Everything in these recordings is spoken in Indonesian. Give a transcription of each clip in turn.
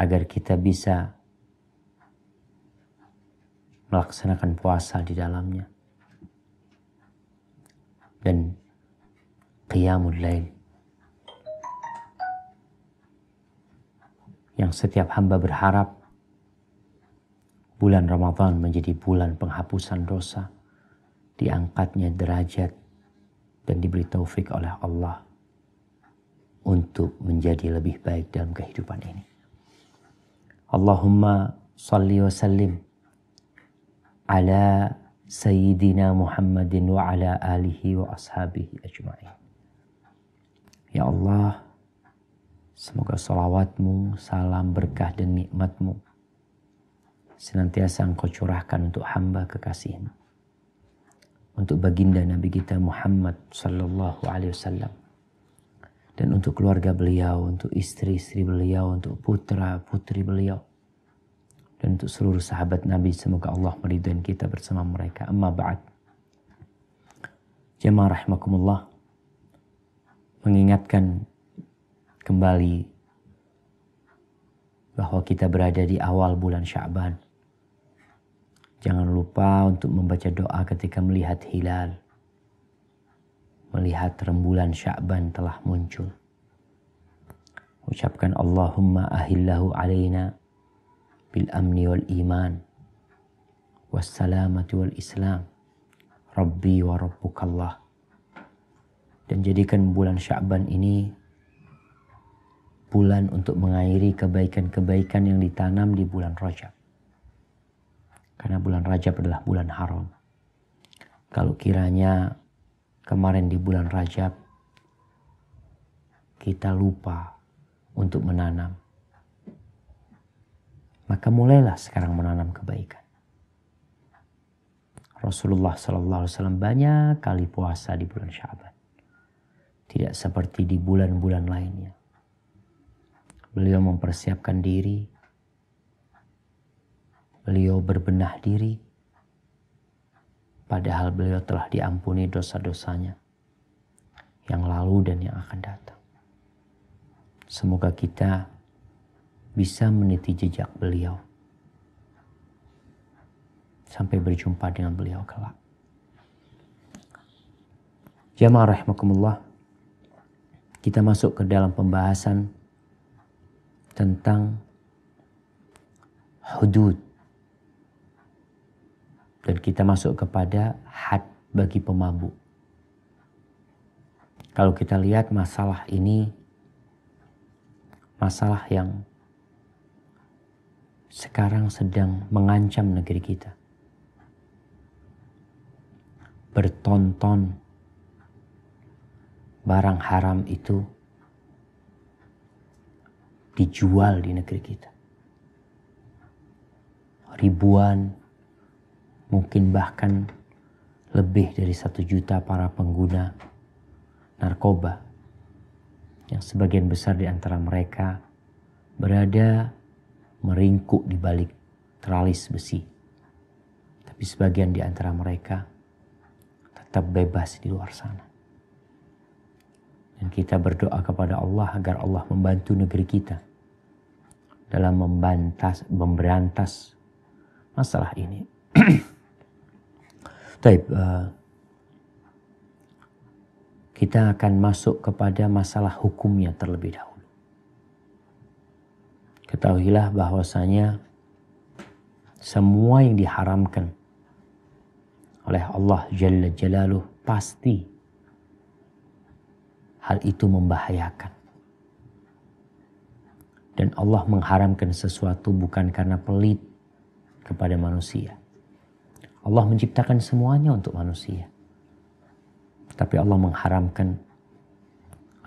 agar kita bisa melaksanakan puasa di dalamnya dan qiyamul lail yang setiap hamba berharap bulan Ramadan menjadi bulan penghapusan dosa, diangkatnya derajat dan diberi taufik oleh Allah untuk menjadi lebih baik dalam kehidupan ini. Allahumma salli wa sallim ala Sayyidina Muhammadin wa ala alihi wa ashabihi ajma'in. Ya Allah, semoga salawatmu, salam, berkah dan nikmatmu senantiasa Engkau curahkan untuk hamba kekasihmu, untuk baginda Nabi kita Muhammad sallallahu alaihi wasallam, dan untuk keluarga beliau, untuk istri-istri beliau, untuk putra-putri beliau, dan untuk seluruh sahabat Nabi. Semoga Allah meridhai kita bersama mereka. Amma ba'd. Jemaah rahimakumullah, mengingatkan kembali bahwa kita berada di awal bulan Sya'ban. Jangan lupa untuk membaca doa ketika melihat hilal, melihat rembulan Sya'ban telah muncul. Ucapkan Allahumma ahillahu alaina bil amni wal iman wassalamati wal islam rabbi wa rabbukallah. Dan jadikan bulan Sya'ban ini bulan untuk mengairi kebaikan-kebaikan yang ditanam di bulan Rajab. Karena bulan Rajab adalah bulan haram. Kalau kiranya kemarin di bulan Rajab kita lupa untuk menanam, maka mulailah sekarang menanam kebaikan. Rasulullah SAW banyak kali puasa di bulan Sya'ban. Tidak seperti di bulan-bulan lainnya. Beliau mempersiapkan diri. Beliau berbenah diri. Padahal beliau telah diampuni dosa-dosanya yang lalu dan yang akan datang. Semoga kita bisa meniti jejak beliau sampai berjumpa dengan beliau kelak. Jamaah rahimakumullah, kita masuk ke dalam pembahasan tentang hudud, dan kita masuk kepada had bagi pemabuk. Kalau kita lihat masalah ini, masalah yang sekarang sedang mengancam negeri kita. Bertonton barang haram itu dijual di negeri kita. Ribuan, mungkin bahkan lebih dari 1 juta para pengguna narkoba, yang sebagian besar di antara mereka berada meringkuk di balik teralis besi. Tapi sebagian di antara mereka tetap bebas di luar sana. Dan kita berdoa kepada Allah agar Allah membantu negeri kita dalam memberantas masalah ini. Baik, kita akan masuk kepada masalah hukumnya terlebih dahulu. Ketahuilah bahwasanya semua yang diharamkan oleh Allah Jalla Jalaluh pasti hal itu membahayakan. Dan Allah mengharamkan sesuatu bukan karena pelit kepada manusia. Allah menciptakan semuanya untuk manusia. Tapi Allah mengharamkan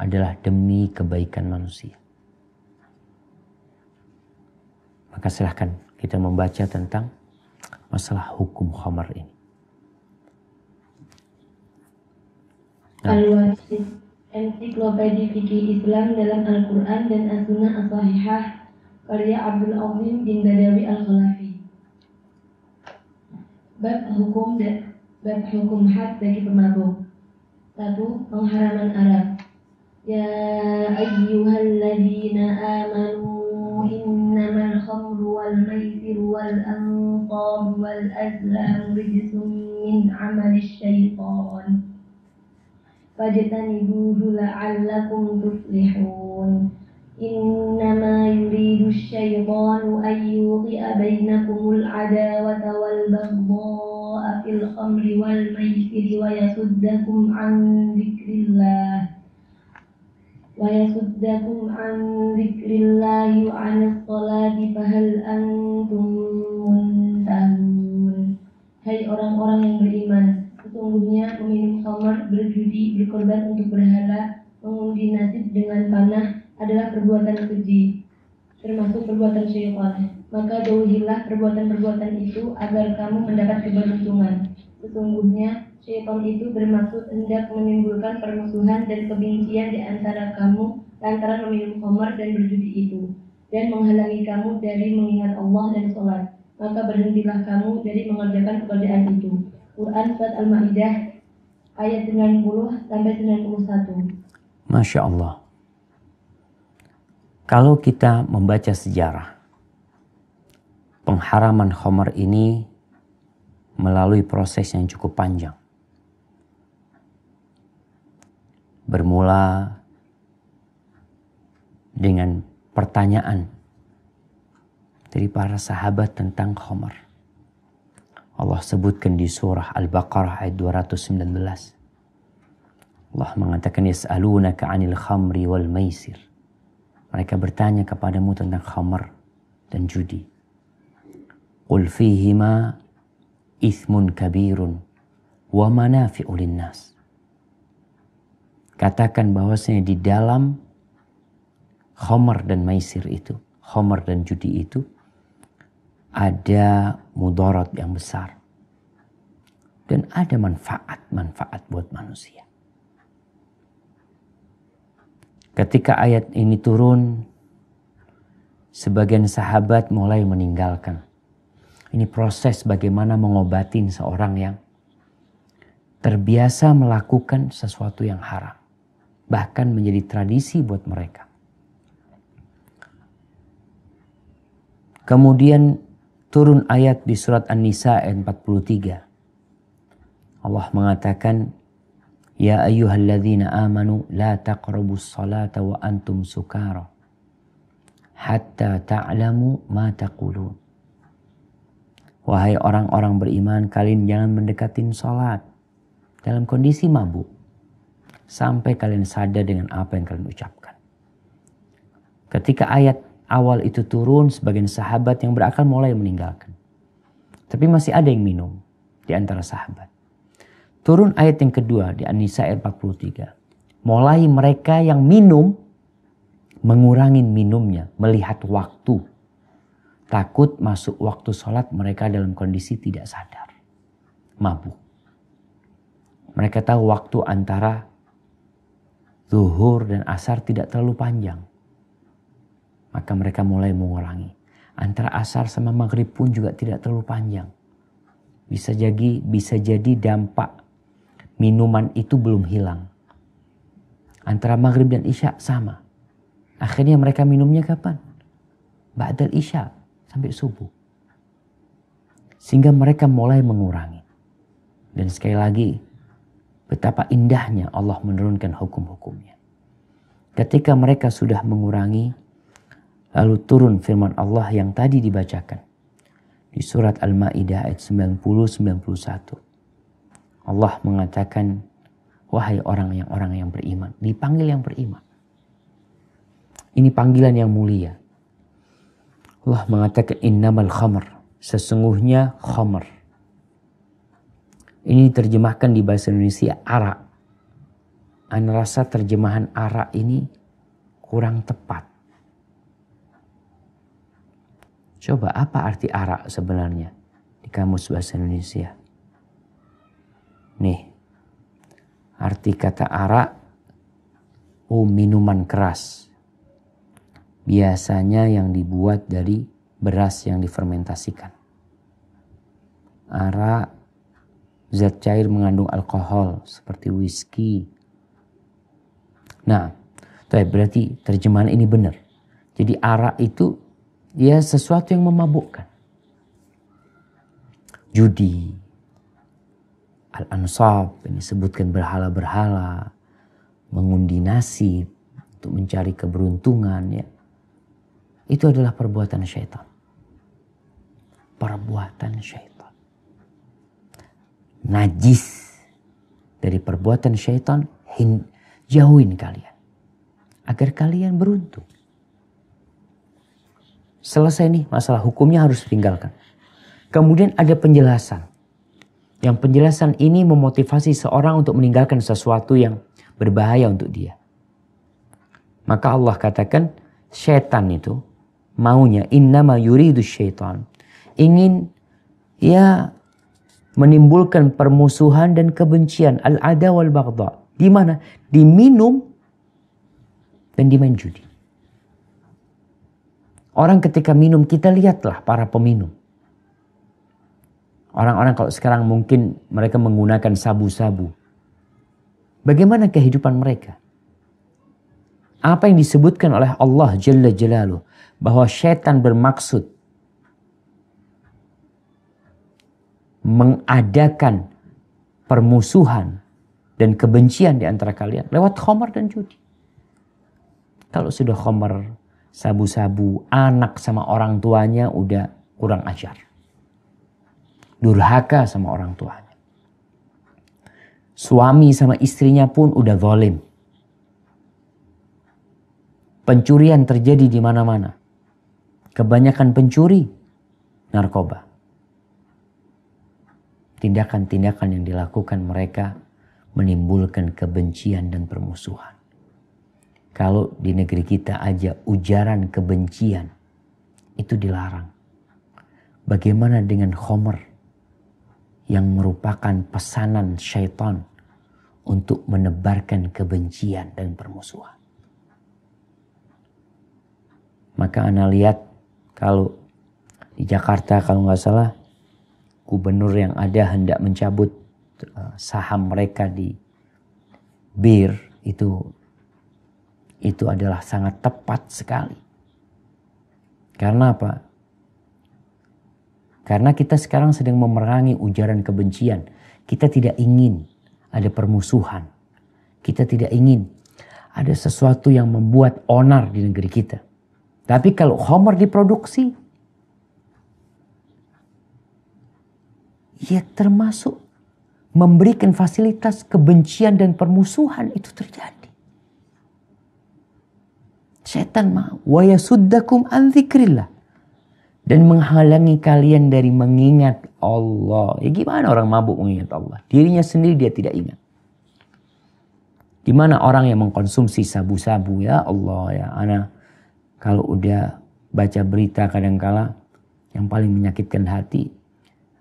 adalah demi kebaikan manusia. Maka silahkan kita membaca tentang masalah hukum khamar ini. Al-Wasit, Ensiklopedia Fikih Islam dalam Al-Quran dan As-Sunnah As-Sahihah, karya Abdul Azim bin Badawi Al-Khalafi. Bab hukum had bagi pemabuk. 1. Pengharaman arak. Ya ayyuhalladzina amanu innama والأنصاب والأزلام رجس من عمل الشيطان فاجتنبوه لعلكم تفلحون إنما يريد الشيطان أن يوقع بينكم العداوة والبغضاء في الخمر والميسر ويصدكم عن ذكر الله وعن الصلاة فهل أنتم منتهون. Hai orang-orang yang beriman, sesungguhnya peminum khamar, berjudi, berkorban untuk berhala, mengundi nasib dengan panah adalah perbuatan keji, termasuk perbuatan syaitan. Maka jauhilah perbuatan-perbuatan itu agar kamu mendapat keberuntungan. Sesungguhnya syaitan itu bermaksud hendak menimbulkan permusuhan dan kebencian di antara kamu lantaran meminum khamar dan berjudi itu, dan menghalangi kamu dari mengingat Allah dan sholat. Maka berhentilah kamu dari mengerjakan pekerjaan itu. Quran Surat Al-Ma'idah ayat 90 sampai 91. Masya Allah. Kalau kita membaca sejarah, pengharaman khamar ini melalui proses yang cukup panjang. Bermula dengan pertanyaan dari para sahabat tentang khamar. Allah sebutkan di surah Al-Baqarah ayat 219. Allah mengatakan yas'alunaka 'anil khamri wal maisir. Mereka bertanya kepadamu tentang khamar dan judi. Qul fihima ithmun kabirun wa manafi'u linnas. Katakan bahwasanya di dalam khamar dan maisir itu, khamar dan judi itu ada mudarat yang besar dan ada manfaat buat manusia. Ketika ayat ini turun, sebagian sahabat mulai meninggalkan. Ini proses bagaimana mengobatin seorang yang terbiasa melakukan sesuatu yang haram, bahkan menjadi tradisi buat mereka. Kemudian turun ayat di surat An-Nisa ayat 43. Allah mengatakan, Ya ayyuhalladzina amanu la taqrabus salata wa antum sukara hatta ta'lamu ma taqulun. Wahai orang-orang beriman, kalian jangan mendekatin salat dalam kondisi mabuk sampai kalian sadar dengan apa yang kalian ucapkan. Ketika ayat awal itu turun, sebagian sahabat yang berakal mulai meninggalkan. Tapi masih ada yang minum di antara sahabat. Turun ayat yang kedua di An-Nisa ayat 43. Mulai mereka yang minum mengurangi minumnya, melihat waktu. Takut masuk waktu sholat mereka dalam kondisi tidak sadar, mabuk. Mereka tahu waktu antara zuhur dan asar tidak terlalu panjang. Maka mereka mulai mengurangi. Antara asar sama maghrib pun juga tidak terlalu panjang. Bisa jadi dampak minuman itu belum hilang. Antara maghrib dan isya sama. Akhirnya mereka minumnya kapan? Ba'dal isya sampai subuh. Sehingga mereka mulai mengurangi. Dan sekali lagi, betapa indahnya Allah menurunkan hukum-hukumnya. Ketika mereka sudah mengurangi, lalu turun firman Allah yang tadi dibacakan di surat Al-Ma'idah ayat 90-91. Allah mengatakan, wahai orang yang beriman. Dipanggil yang beriman. Ini panggilan yang mulia. Allah mengatakan innamal khamr. Sesungguhnya khamr. Ini diterjemahkan di bahasa Indonesia arak. Ana rasa terjemahan arak ini kurang tepat. Coba apa arti arak sebenarnya di kamus bahasa Indonesia? Nih, arti kata arak, minuman keras. Biasanya yang dibuat dari beras yang difermentasikan. Arak, zat cair mengandung alkohol seperti whisky. Nah, berarti terjemahan ini benar. Jadi arak itu ya sesuatu yang memabukkan. judi, al-ansab, ini sebutkan berhala-berhala, mengundi nasib untuk mencari keberuntungan, ya. Itu adalah perbuatan syaitan. Perbuatan syaitan. Najis dari perbuatan syaitan, jauhin kalian agar kalian beruntung. Selesai nih masalah hukumnya harus ditinggalkan. Kemudian ada penjelasan. Yang penjelasan ini memotivasi seorang untuk meninggalkan sesuatu yang berbahaya untuk dia. Maka Allah katakan syaitan itu maunya innama yuridu syaitan. Ingin ya menimbulkan permusuhan dan kebencian. Al-ada wal baghdha. Di mana? Diminum dan dimain judi. Orang ketika minum, kita lihatlah para peminum. Orang-orang kalau sekarang mungkin mereka menggunakan sabu-sabu. Bagaimana kehidupan mereka? Apa yang disebutkan oleh Allah Jalla Jalaluh. Bahwa syaitan bermaksud mengadakan permusuhan dan kebencian di antara kalian. Lewat khamar dan judi. Kalau sudah khamar, sabu-sabu, anak sama orang tuanya udah kurang ajar. Durhaka sama orang tuanya. Suami sama istrinya pun udah zalim. Pencurian terjadi di mana-mana. Kebanyakan pencuri, narkoba. Tindakan-tindakan yang dilakukan mereka menimbulkan kebencian dan permusuhan. Kalau di negeri kita aja ujaran kebencian itu dilarang. Bagaimana dengan khamr yang merupakan pesanan syaitan untuk menebarkan kebencian dan permusuhan. Maka ana lihat kalau di Jakarta kalau nggak salah gubernur yang ada hendak mencabut saham mereka di bir itu adalah sangat tepat sekali. Karena apa? Karena kita sekarang sedang memerangi ujaran kebencian. Kita tidak ingin ada permusuhan. Kita tidak ingin ada sesuatu yang membuat onar di negeri kita. Tapi kalau khamar diproduksi, ya termasuk memberikan fasilitas kebencian dan permusuhan itu terjadi. Setan mau wa yasuddakum an dzikrillah dan menghalangi kalian dari mengingat Allah. Ya gimana orang mabuk mengingat Allah? Dirinya sendiri dia tidak ingat. Gimana orang yang mengkonsumsi sabu-sabu, ya Allah ya ana kalau udah baca berita kadangkala yang paling menyakitkan hati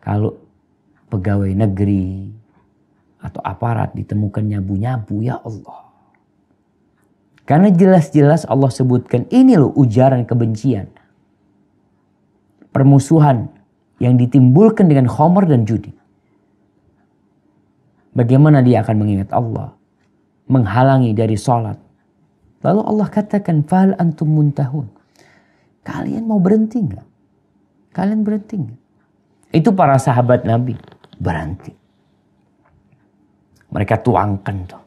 kalau pegawai negeri atau aparat ditemukan nyabu-nyabu, ya Allah. Karena jelas-jelas Allah sebutkan ini loh ujaran kebencian. Permusuhan yang ditimbulkan dengan khamar dan judi. Bagaimana dia akan mengingat Allah? Menghalangi dari sholat. Lalu Allah katakan, fahal antum muntahun. Kalian mau berhenti nggak? Kalian berhenti nggak? Itu para sahabat Nabi berhenti. Mereka tuangkan tuh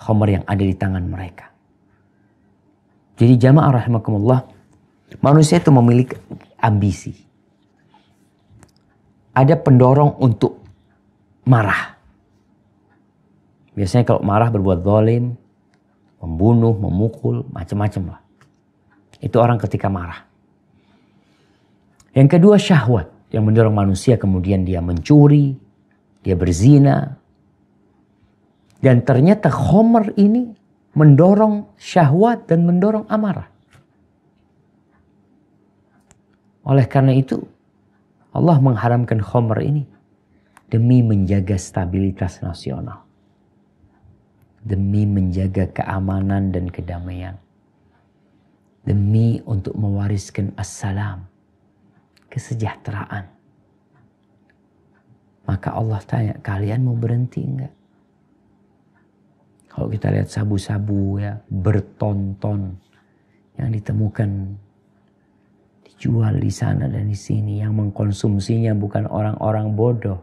khamar yang ada di tangan mereka. Jadi jamaah rahimakumullah, manusia itu memiliki ambisi. Ada pendorong untuk marah. Biasanya kalau marah berbuat zalim, membunuh, memukul, macam-macam lah. Itu orang ketika marah. Yang kedua syahwat yang mendorong manusia kemudian dia mencuri, dia berzina. Dan ternyata khamar ini mendorong syahwat dan mendorong amarah. Oleh karena itu Allah mengharamkan khamar ini demi menjaga stabilitas nasional. Demi menjaga keamanan dan kedamaian. Demi untuk mewariskan assalam, kesejahteraan. Maka Allah tanya, kalian mau berhenti enggak? Kalau kita lihat sabu-sabu ya bertonton yang ditemukan di dijual di sana dan di sini. Yang mengkonsumsinya bukan orang-orang bodoh,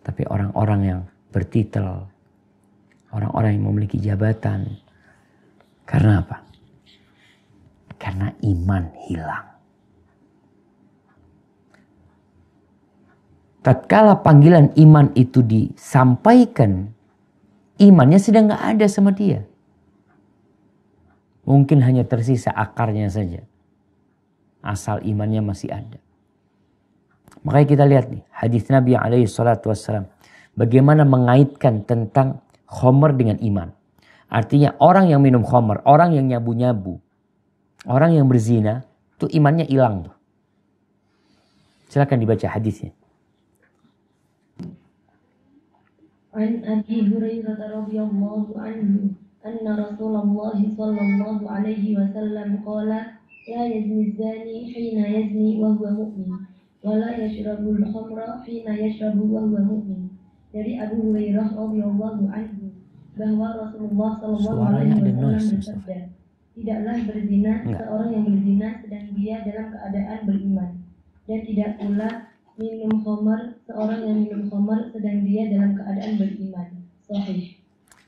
tapi orang-orang yang bertitel, orang-orang yang memiliki jabatan. Karena apa? Karena iman hilang. Tatkala panggilan iman itu disampaikan, imannya sedang gak ada sama dia. Mungkin hanya tersisa akarnya saja. Asal imannya masih ada. Makanya kita lihat nih, hadis Nabi SAW. Bagaimana mengaitkan tentang khomer dengan iman. Artinya orang yang minum khomer, orang yang nyabu-nyabu, orang yang berzina, itu imannya hilang tuh. Silakan dibaca hadisnya. An Abi Hurairah radhiyallahu anhu anna Rasulullah sallallahu alaihi wasallam qala la yazni zani hina yazni wa huwa mu'min wa la yashrabul khamra hina yashrabu wa huwa mu'min. Dari Abu Hurairah radhiyallahu anhu bahwa Rasulullah sallallahu alaihi wasallam bersabda, tidaklah berzina seorang yang berzina sedang dia dalam keadaan beriman, dan tidak pula minum khamar seorang yang minum khamar sedang dia dalam keadaan beriman. Sahih.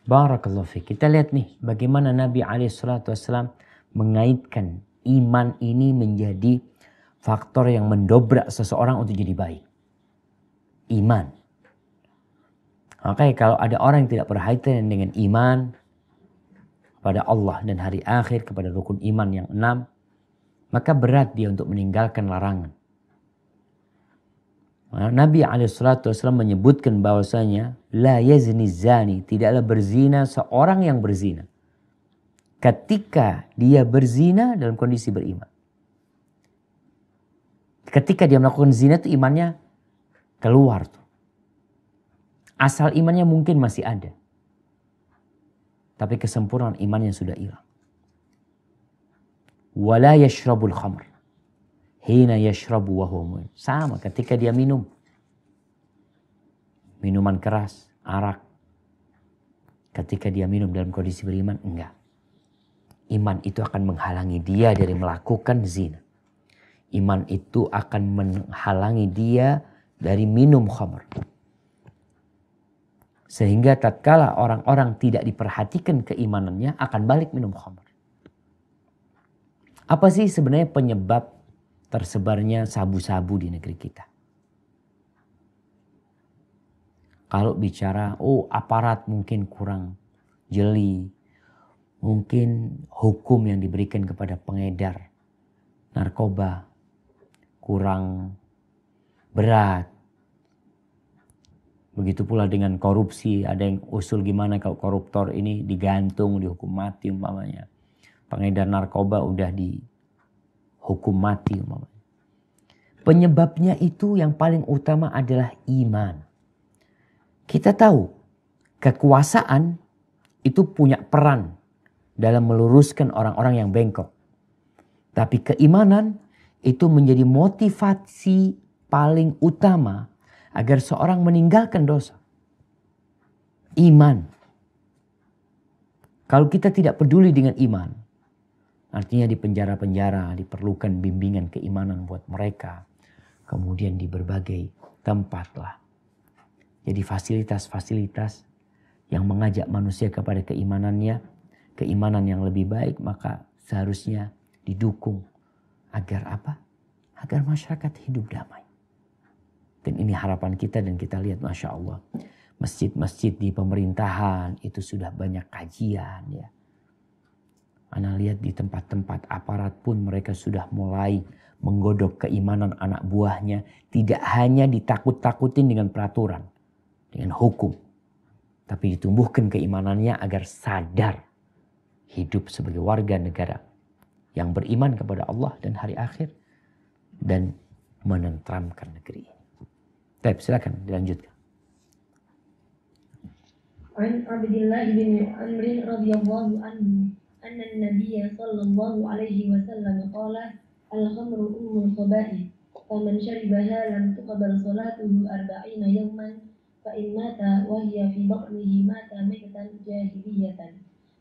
Barakallahu fiik. Kita lihat nih bagaimana Nabi SAW mengaitkan iman ini menjadi faktor yang mendobrak seseorang untuk jadi baik. Iman. Makanya kalau ada orang yang tidak berkaitan dengan iman kepada Allah dan hari akhir, kepada rukun iman yang 6, maka berat dia untuk meninggalkan larangan. Nabi SAW menyebutkan bahwasanya la yazni zani, tidaklah berzina seorang yang berzina ketika dia berzina dalam kondisi beriman. Ketika dia melakukan zina itu imannya keluar tuh. Asal imannya mungkin masih ada, tapi kesempurnaan imannya sudah hilang. Wala yashrabul khamr hina yashrabu wa huwa mu'min. Sama ketika dia minum minuman keras, arak. Ketika dia minum dalam kondisi beriman, enggak. Iman itu akan menghalangi dia dari melakukan zina. Iman itu akan menghalangi dia dari minum khamr. Sehingga tatkala orang-orang tidak diperhatikan keimanannya akan balik minum khamr. Apa sih sebenarnya penyebab tersebarnya sabu-sabu di negeri kita? Kalau bicara, aparat mungkin kurang jeli. Mungkin hukum yang diberikan kepada pengedar narkoba kurang berat. Begitu pula dengan korupsi. Ada yang usul gimana kalau koruptor ini digantung, dihukum mati umpamanya. Pengedar narkoba udah dihukum mati umpamanya. Penyebabnya itu yang paling utama adalah iman. Kita tahu kekuasaan itu punya peran dalam meluruskan orang-orang yang bengkok. Tapi keimanan itu menjadi motivasi paling utama agar seorang meninggalkan dosa. Iman. Kalau kita tidak peduli dengan iman, artinya di penjara-penjara diperlukan bimbingan keimanan buat mereka. Kemudian di berbagai tempat lah. Jadi fasilitas-fasilitas yang mengajak manusia kepada keimanannya, keimanan yang lebih baik, maka seharusnya didukung. Agar apa? Agar masyarakat hidup damai. Dan ini harapan kita, dan kita lihat Masya Allah. Masjid-masjid di pemerintahan itu sudah banyak kajian ya. Ana lihat di tempat-tempat aparat pun mereka sudah mulai menggodok keimanan anak buahnya. Tidak hanya ditakut-takutin dengan peraturan, dengan hukum. Tapi ditumbuhkan keimanannya agar sadar hidup sebagai warga negara yang beriman kepada Allah dan hari akhir. Dan menenteramkan negeri ini. Baik, silakan dilanjutkan. An Abdullah bin Amr radhiyallahu anhu anna an-nabiy sallallahu alaihi wasallam qala al-khamru ummul khaba'ith faman sharibaha lam tuqbal salatuhu 40 yawman fa in mata wa hiya fi batnihi mata maitatan jahiliyatan.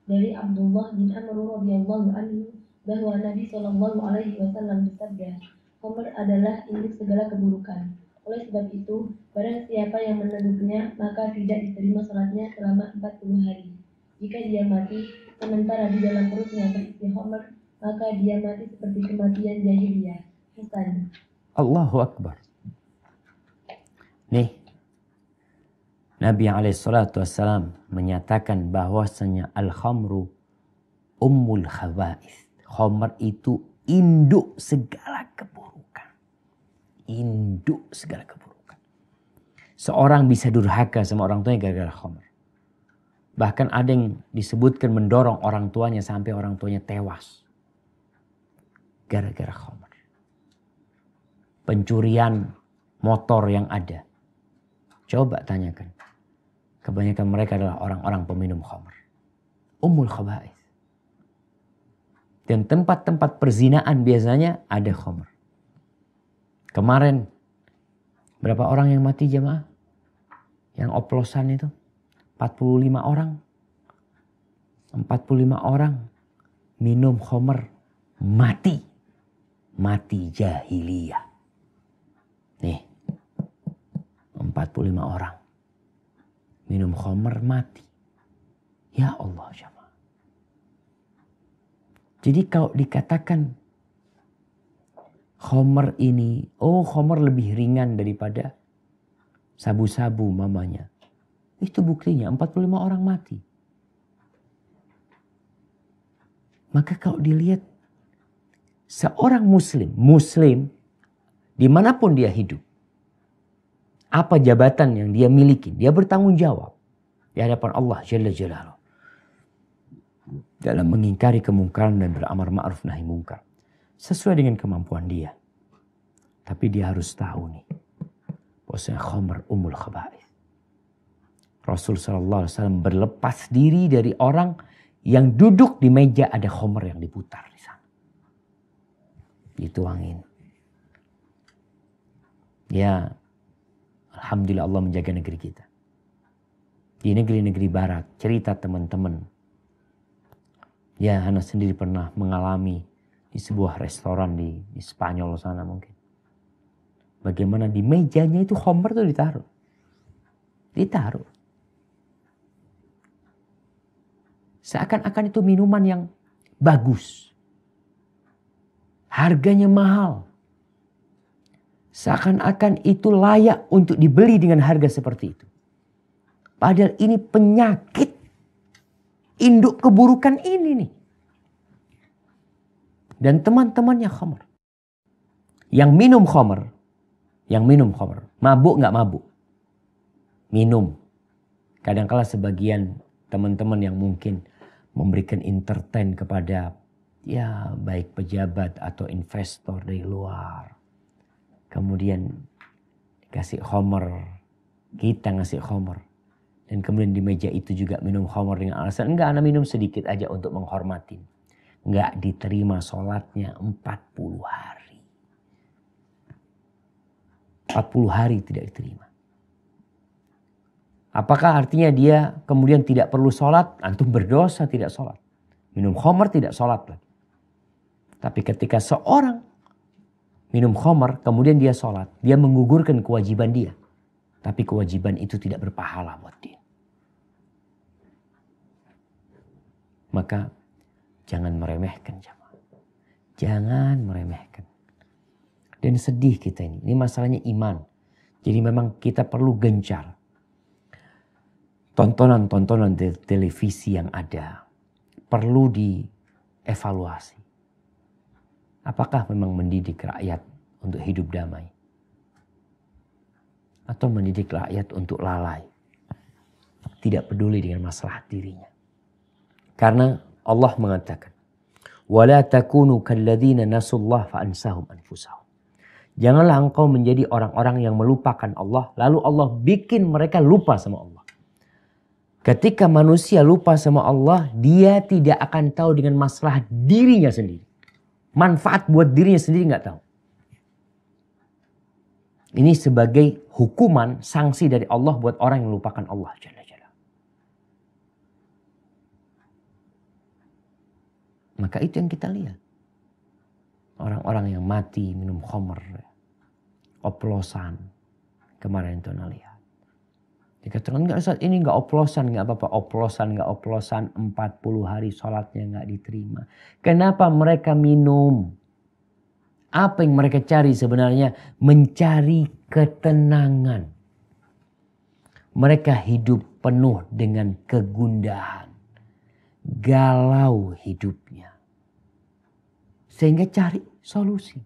Dari Abdullah bin Amr radhiyallahu anhu bahwa Nabi Shallallahu Alaihi Wasallam bersabda, khamr adalah induk segala keburukan. Oleh sebab itu, barang siapa yang meneguknya, maka tidak diterima salatnya selama 40 hari. Jika dia mati sementara di dalam perutnya berisi khamr, maka dia mati seperti kematian jahiliyah. Hasan. Allahu Akbar. Nih, Nabi SAW menyatakan bahwasanya al-khamru ummul khaba'ith. Khamr itu induk segala keburukan. Induk segala keburukan. Seorang bisa durhaka sama orang tuanya gara-gara khamr. Bahkan ada yang disebutkan mendorong orang tuanya sampai orang tuanya tewas. Gara-gara khamr. Pencurian motor yang ada. Coba tanyakan. Kebanyakan mereka adalah orang-orang peminum khamr. Ummul khaba'ith. Dan tempat-tempat perzinaan biasanya ada khamr. Kemarin berapa orang yang mati jemaah? Yang oplosan itu 45 orang. 45 orang minum khamr mati. Mati jahiliyah. Nih. 45 orang minum khamr mati. Ya Allah jemaah. Jadi kalau dikatakan khamr ini, khamr lebih ringan daripada sabu-sabu mamanya. Itu buktinya 45 orang mati. Maka kalau dilihat seorang muslim dimanapun dia hidup, apa jabatan yang dia miliki, dia bertanggung jawab di hadapan Allah Jalla Jalaluhu dalam mengingkari kemungkaran dan beramar ma'ruf nahi mungkar sesuai dengan kemampuan dia. Tapi dia harus tahu nih, bahwasanya khamr ummul khaba'ith. Rasul sallallahu alaihi wasallam berlepas diri dari orang yang duduk di meja ada khamr yang diputar di sana. Dituangin. Ya, alhamdulillah Allah menjaga negeri kita. Di negeri-negeri barat, cerita teman-teman. Ya, Hana sendiri pernah mengalami di sebuah restoran di Spanyol sana mungkin. Bagaimana di mejanya itu khamr tuh ditaruh. Ditaruh. Seakan-akan itu minuman yang bagus. Harganya mahal. Seakan-akan itu layak untuk dibeli dengan harga seperti itu. Padahal ini penyakit. Induk keburukan ini nih. Dan teman-temannya khamr. Yang minum khamr. Mabuk gak mabuk? Minum. Kadang-kala sebagian teman-teman yang mungkin memberikan entertain kepada ya baik pejabat atau investor dari luar. Kemudian kasih khamr. Kita ngasih khamr. Dan kemudian di meja itu juga minum khamr dengan alasan enggak, anak minum sedikit aja untuk menghormatin. Enggak diterima sholatnya 40 hari. 40 hari tidak diterima. Apakah artinya dia kemudian tidak perlu sholat? Antum berdosa tidak sholat. Minum khamr tidak sholat lagi. Tapi ketika seorang minum khamr kemudian dia sholat, dia menggugurkan kewajiban dia. Tapi kewajiban itu tidak berpahala buat dia. Maka jangan meremehkan jamaah. Jangan meremehkan. Dan sedih kita ini. Ini masalahnya iman. Jadi memang kita perlu gencar. Tontonan-tontonan televisi yang ada perlu dievaluasi. Apakah memang mendidik rakyat untuk hidup damai? Atau mendidik rakyat untuk lalai? Tidak peduli dengan masalah dirinya. Karena Allah mengatakan, "Wala takunu kalladzina nasullah fa ansahum anfusahum." Janganlah engkau menjadi orang-orang yang melupakan Allah, lalu Allah bikin mereka lupa sama Allah. Ketika manusia lupa sama Allah, dia tidak akan tahu dengan masalah dirinya sendiri. Manfaat buat dirinya sendiri nggak tahu. Ini sebagai hukuman, sanksi dari Allah buat orang yang melupakan Allah Jalla Jalla. Maka itu yang kita lihat. Orang-orang yang mati minum khamr, oplosan. Kemarin itu Anda lihat. Dikatakan enggak Ustaz, ini enggak oplosan, enggak apa-apa. Oplosan, enggak oplosan, 40 hari sholatnya enggak diterima. Kenapa mereka minum? Apa yang mereka cari sebenarnya? Mencari ketenangan. Mereka hidup penuh dengan kegundahan. Galau hidupnya. Sehingga cari solusi.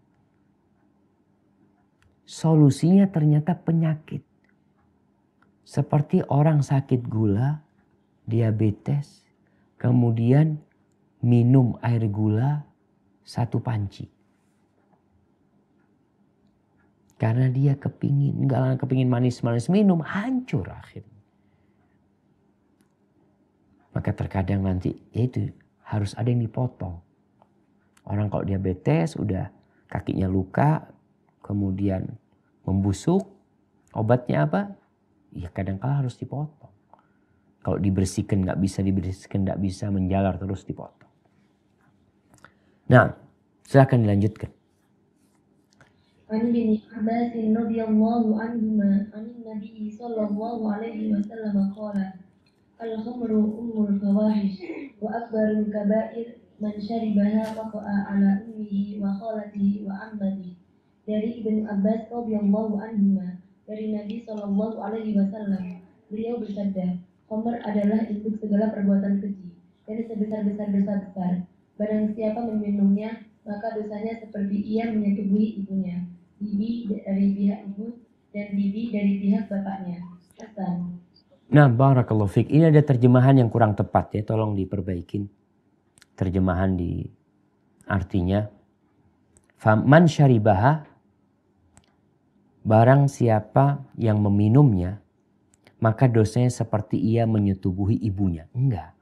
Solusinya ternyata penyakit. Seperti orang sakit gula, diabetes, kemudian minum air gula 1 panci. Karena dia kepingin manis-manis, minum, hancur akhirnya. Maka terkadang nanti itu harus ada yang dipotong. Orang kalau diabetes udah kakinya luka, kemudian membusuk, obatnya apa? Ya kadang-kala harus dipotong. Kalau dibersihkan nggak bisa, menjalar terus dipotong. Nah, silakan dilanjutkan. An bin Abbas radhiyallahu anhuma an Nabi sallallahu alaihi wasallam qala al-khamru ummul fawahish wa akbarul kaba'ir man syaribaha waqa'a ala ummihi wa khalatihi wa ammatihi. Dari Ibnu Abbas radhiyallahu anhuma, dari Nabi sallallahu alaihi wasallam, beliau bersabda, khamr adalah induk segala perbuatan keji dan sebesar-besar dosa besar. Barang siapa meminumnya, maka dosanya seperti ia menyetubuhi ibunya, bibi dari pihak ibu dan bibi dari pihak bapaknya. Hasan. Nah, barakallahu fiik. Ini ada terjemahan yang kurang tepat ya, tolong diperbaikin. Terjemahan di artinya, faman syaribaha, barang siapa yang meminumnya, maka dosanya seperti ia menyetubuhi ibunya. Enggak.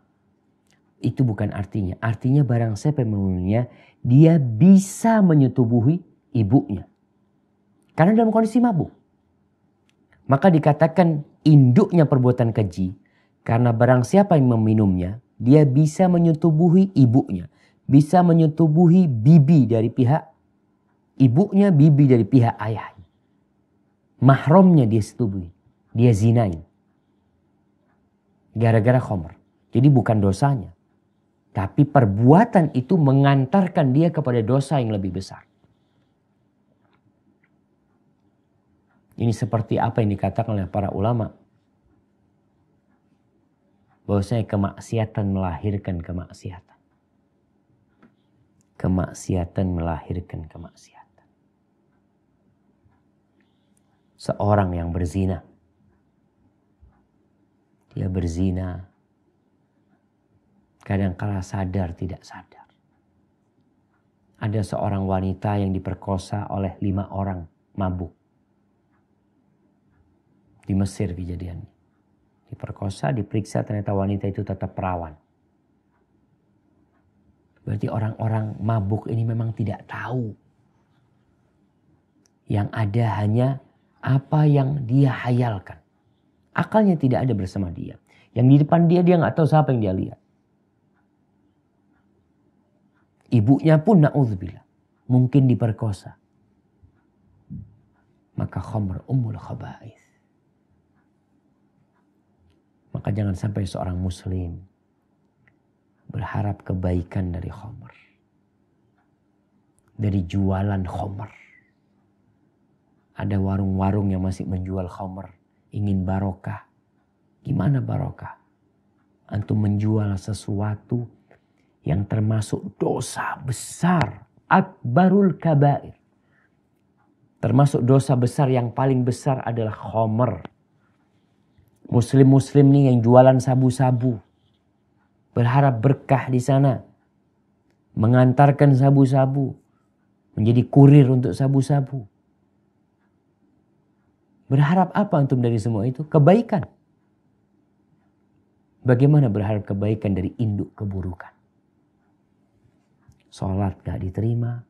Itu bukan artinya. Artinya barang siapa yang meminumnya, dia bisa menyetubuhi ibunya. Karena dalam kondisi mabuk. Maka dikatakan induknya perbuatan keji. Karena barang siapa yang meminumnya, dia bisa menyetubuhi ibunya. Bisa menyetubuhi bibi dari pihak ibunya, bibi dari pihak ayahnya. Mahramnya dia setubuhi. Dia zinain. Gara-gara khamr. Jadi bukan dosanya. Tapi perbuatan itu mengantarkan dia kepada dosa yang lebih besar. Ini seperti apa yang dikatakan oleh para ulama. Bahwasanya kemaksiatan melahirkan kemaksiatan. Kemaksiatan melahirkan kemaksiatan. Seorang yang berzina. Dia berzina. Kadang-kala sadar tidak sadar. Ada seorang wanita yang diperkosa oleh 5 orang mabuk. Di Mesir kejadiannya. Diperkosa, diperiksa, ternyata wanita itu tetap perawan. Berarti orang-orang mabuk ini memang tidak tahu. Yang ada hanya apa yang dia hayalkan. Akalnya tidak ada bersama dia. Yang di depan dia nggak tahu siapa yang dia lihat. Ibunya pun na'udzubillah. Mungkin diperkosa. Maka khamr ummul khaba'ith. Maka jangan sampai seorang muslim berharap kebaikan dari khamr. Dari jualan khamr. Ada warung-warung yang masih menjual khamr. Ingin barokah. Gimana barokah? Antum menjual sesuatu yang termasuk dosa besar. Akbarul kabair. Termasuk dosa besar yang paling besar adalah khamr. Muslim-muslim nih yang jualan sabu-sabu. Berharap berkah di sana. Mengantarkan sabu-sabu. Menjadi kurir untuk sabu-sabu. Berharap apa antum dari semua itu? Kebaikan. Bagaimana berharap kebaikan dari induk keburukan? Sholat gak diterima.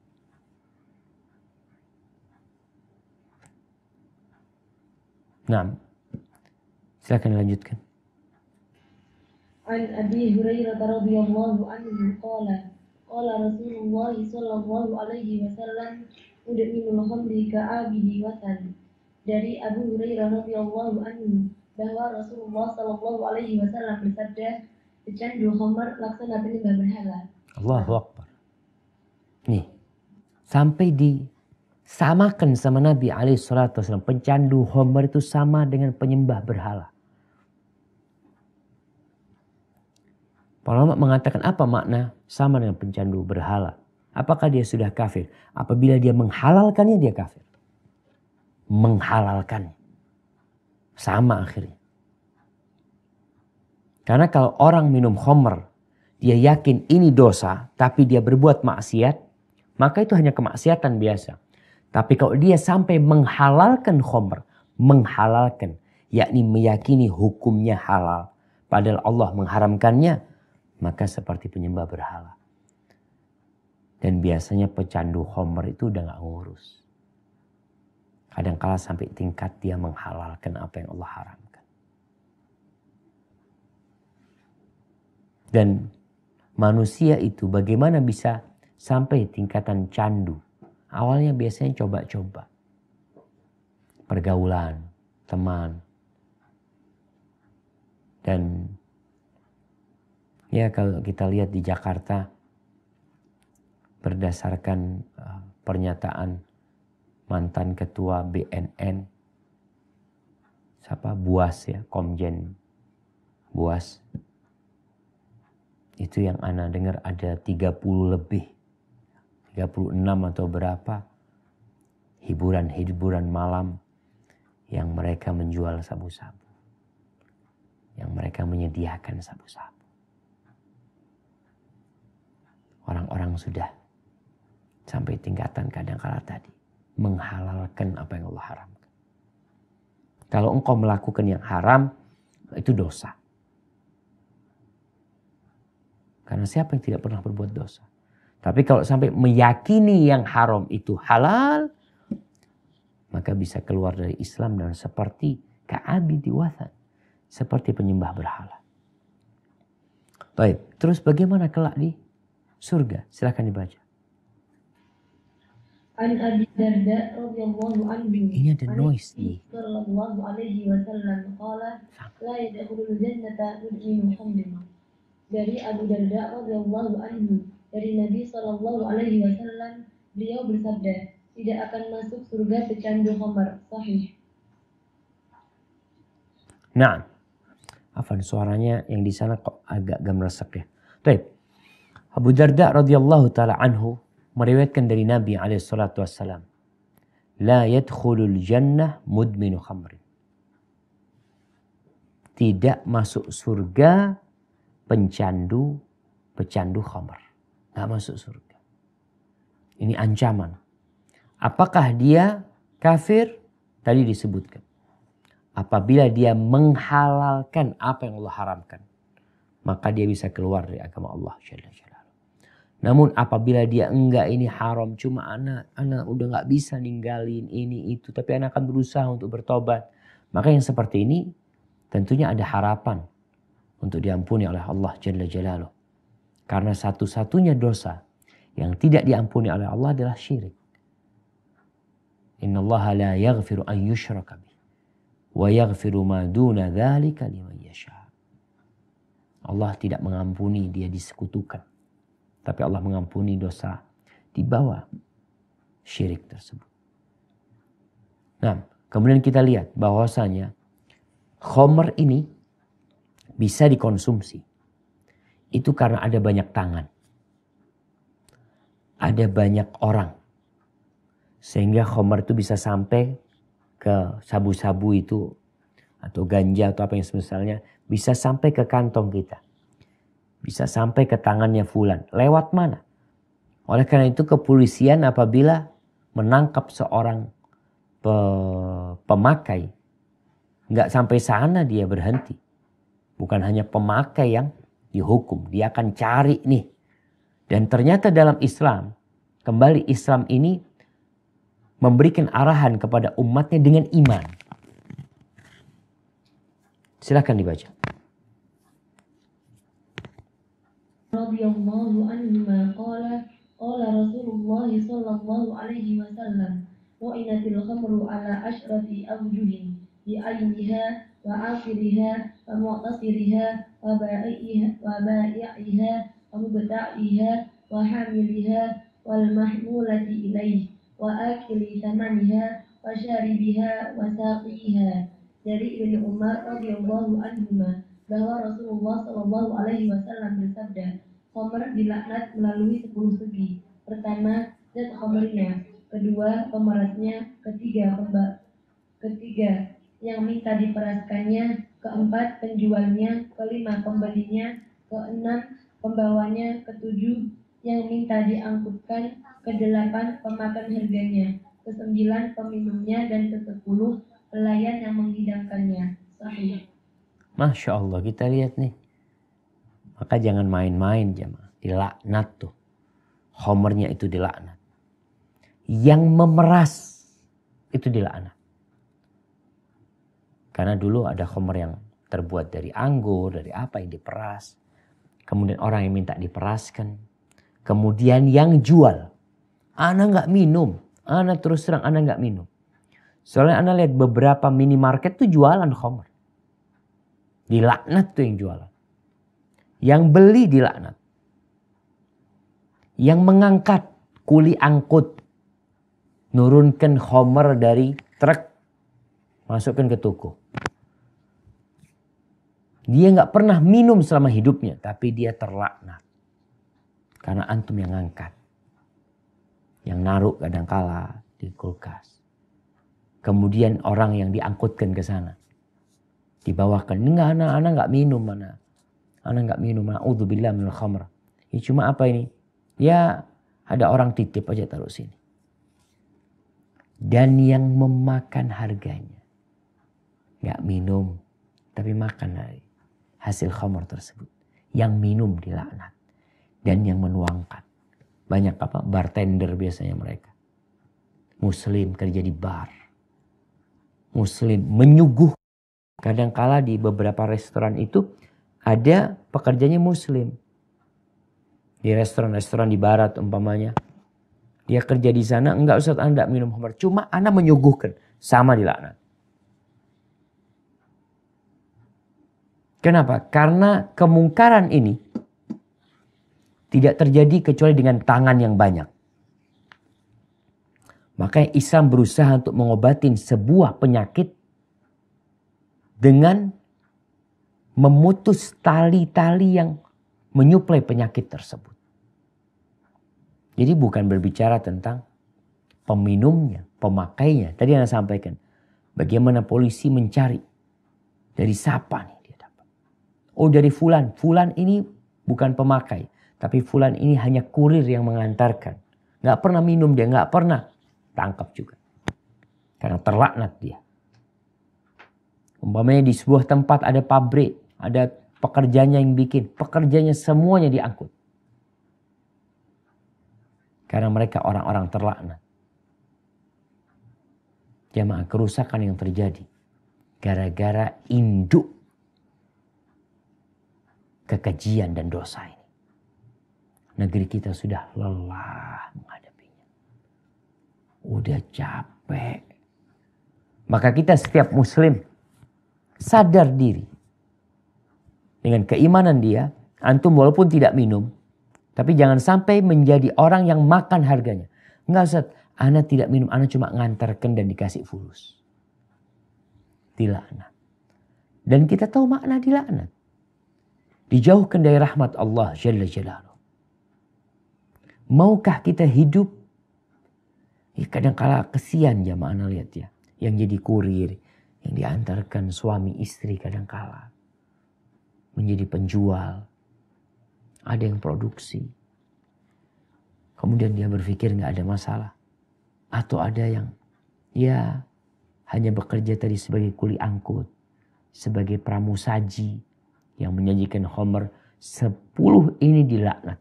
Nah, silakan lanjutkan. An Abi Hurairah radhiyallahu anhu qala Qala Rasulullah sallallahu alaihi wasallam udminul khamri ka'abidi watan. Dari Abu Hurairah radhiyallahu anhu bahwa Rasulullah sallallahu alaihi wasallam bersabda, pecandu khamar laksana penyembah berhala. Allahu Akbar. Nih, sampai disamakan sama Nabi alaihi salatu wasallam, pencandu khamar itu sama dengan penyembah berhala. Para ulama mengatakan apa makna sama dengan pencandu berhala? Apakah dia sudah kafir? Apabila dia menghalalkannya, dia kafir. Menghalalkan. Sama akhirnya. Karena kalau orang minum khamr, dia yakin ini dosa, tapi dia berbuat maksiat, maka itu hanya kemaksiatan biasa. Tapi kalau dia sampai menghalalkan khamr, menghalalkan, yakni meyakini hukumnya halal, padahal Allah mengharamkannya, maka seperti penyembah berhala. Dan biasanya pecandu khamr itu udah gak ngurus. Kadang-kala sampai tingkat dia menghalalkan apa yang Allah haramkan. Dan manusia itu bagaimana bisa sampai tingkatan candu? Awalnya biasanya coba-coba. Pergaulan, teman. Dan ya kalau kita lihat di Jakarta, berdasarkan pernyataan mantan ketua BNN, Buas ya, Komjen Buas. Itu yang ana dengar ada 30 lebih, 36 atau berapa hiburan malam yang mereka menjual sabu-sabu. Yang mereka menyediakan sabu-sabu. Orang-orang sudah sampai tingkatan kadang-kala tadi menghalalkan apa yang Allah haramkan. Kalau engkau melakukan yang haram, itu dosa. Karena siapa yang tidak pernah berbuat dosa? Tapi kalau sampai meyakini yang haram itu halal, maka bisa keluar dari Islam dan seperti ka'abidi wathan, seperti penyembah berhala. Baik, terus bagaimana kelak di surga? Silakan dibaca. An Abi Darda radhiyallahu anhu. Ini ada noise nih. Sallallahu alaihi wasallam qala la yadkhulul jannata mudminu khamrin. Dari Abu Darda radhiyallahu anhu, dari Nabi sallallahu alaihi wasallam, beliau bersabda, tidak akan masuk surga pecandu khamar. Sahih. Nah, Afan suaranya yang di sana kok agak meresek ya. Baik. Abu Darda radhiyallahu taala anhu meriwayatkan dari Nabi alaihi salatu wassalam, la yadkhulul jannah mudminu khamrin. Tidak masuk surga pecandu khamr. Enggak masuk surga. Ini ancaman. Apakah dia kafir? Tadi disebutkan. Apabila dia menghalalkan apa yang Allah haramkan, maka dia bisa keluar dari agama Allah Jalla Jalla. Namun apabila dia enggak, ini haram, cuma anak udah enggak bisa ninggalin ini itu, tapi anak akan berusaha untuk bertobat, maka yang seperti ini tentunya ada harapan untuk diampuni oleh Allah Jalla Jalaluh. Karena satu-satunya dosa yang tidak diampuni oleh Allah adalah syirik. Innallaha la yaghfiru an yushraka bih wa yaghfiru ma duna dzalika liman yasha. Allah tidak mengampuni dia disekutukan. Tapi Allah mengampuni dosa di bawah syirik tersebut. Nah, kemudian kita lihat bahwasanya khamr ini bisa dikonsumsi. Itu karena ada banyak tangan. Ada banyak orang. Sehingga khamr itu bisa sampai ke sabu-sabu itu atau ganja atau apa yang semisalnya, bisa sampai ke kantong kita. Bisa sampai ke tangannya fulan. Lewat mana? Oleh karena itu kepolisian apabila menangkap seorang pemakai, nggak sampai sana dia berhenti. Bukan hanya pemakai yang dihukum. Dia akan cari nih. Dan ternyata dalam Islam, kembali Islam ini memberikan arahan kepada umatnya dengan iman. Silakan dibaca. radhiyallahu anhuma qala qala Rasulullah sallallahu alaihi wasallam wa'inatil khamru ala asyrati awjuhin bi ayniha wa akhiriha wa mu'tasiriha wa ba'iha wa mubta'iha wa hamiliha wal mahmulati ilaih wa akili thamaniha wa syaribiha wa saqiha. Dari Ibnu Umar radhiyallahu anhuma bahwa Rasulullah Shallallahu alaihi wasallam bersabda, khamr dilaknat melalui 10 segi. Pertama, zat khamrnya, kedua, pemerasnya, ketiga yang minta diperaskannya, keempat, penjualnya, kelima, pembelinya, keenam, pembawanya, ketujuh, yang minta diangkutkan, kedelapan, pemakan harganya, kesembilan, peminumnya, dan kesepuluh, pelayan yang menghidangkannya. Sahih. Masya Allah, kita lihat nih. Maka jangan main-main jemaah. Dilaknat tuh. Khamrnya itu dilaknat. Yang memeras itu dilaknat. Karena dulu ada khamr yang terbuat dari anggur, dari apa yang diperas. Kemudian orang yang minta diperaskan. Kemudian yang jual. Ana nggak minum. Ana terus terang, ana nggak minum. Soalnya ana lihat beberapa minimarket tuh jualan khamr. Dilaknat tuh yang jualan. Yang beli dilaknat. Yang mengangkat kuli angkut. Nurunkan khamr dari truk. Masukkan ke toko. Dia gak pernah minum selama hidupnya. Tapi dia terlaknat. Karena antum yang ngangkat. Yang naruh kadangkala di kulkas. Kemudian orang yang diangkutkan ke sana. Dibawakan. Enggak, anak enggak minum mana. Anak enggak minum. A'udzubillah minal khamr. Ya cuma apa ini? Ya ada orang titip aja taruh sini. Dan yang memakan harganya. Enggak minum. Tapi makan dari hasil khamr tersebut. Yang minum dilaknat. Dan yang menuangkan. Banyak apa? Bartender biasanya mereka. Muslim kerja di bar. Muslim menyuguh. Kadangkala di beberapa restoran itu ada pekerjanya muslim. Di restoran-restoran di barat umpamanya. Dia kerja di sana, enggak Ustaz Anda minum khamr. Cuma Anda menyuguhkan. Sama dilaknat. Kenapa? Karena kemungkaran ini tidak terjadi kecuali dengan tangan yang banyak. Makanya Islam berusaha untuk mengobatin sebuah penyakit dengan memutus tali-tali yang menyuplai penyakit tersebut. Jadi bukan berbicara tentang peminumnya, pemakainya. Tadi Anda sampaikan bagaimana polisi mencari dari siapa nih dia dapat. Oh dari fulan. Fulan ini bukan pemakai. Tapi fulan ini hanya kurir yang mengantarkan. Gak pernah minum dia, gak pernah. Tangkap juga. Karena terlaknat dia. Umpamanya di sebuah tempat ada pabrik. Ada pekerjanya yang bikin. Pekerjanya semuanya diangkut. Karena mereka orang-orang terlaknat. Jamaah, kerusakan yang terjadi. Gara-gara induk. Kekejian dan dosa ini. Negeri kita sudah lelah menghadapinya. Udah capek. Maka kita setiap muslim sadar diri. Dengan keimanan dia, antum walaupun tidak minum, tapi jangan sampai menjadi orang yang makan harganya. Enggak Ustaz, ana tidak minum, ana cuma ngantarkan dan dikasih fulus. Dilaknat. Dan kita tahu makna dilaknat. Dijauhkan dari rahmat Allah Jalla Jalaluhu. Maukah kita hidup? Ya, kadang-kala kesian jamaah ana lihat ya. Yang jadi kurir, yang diantarkan suami istri kadang-kala. Menjadi penjual. Ada yang produksi. Kemudian dia berpikir gak ada masalah. Atau ada yang ya hanya bekerja tadi sebagai kuli angkut. Sebagai pramusaji yang menyajikan khamr. 10 ini dilaknat.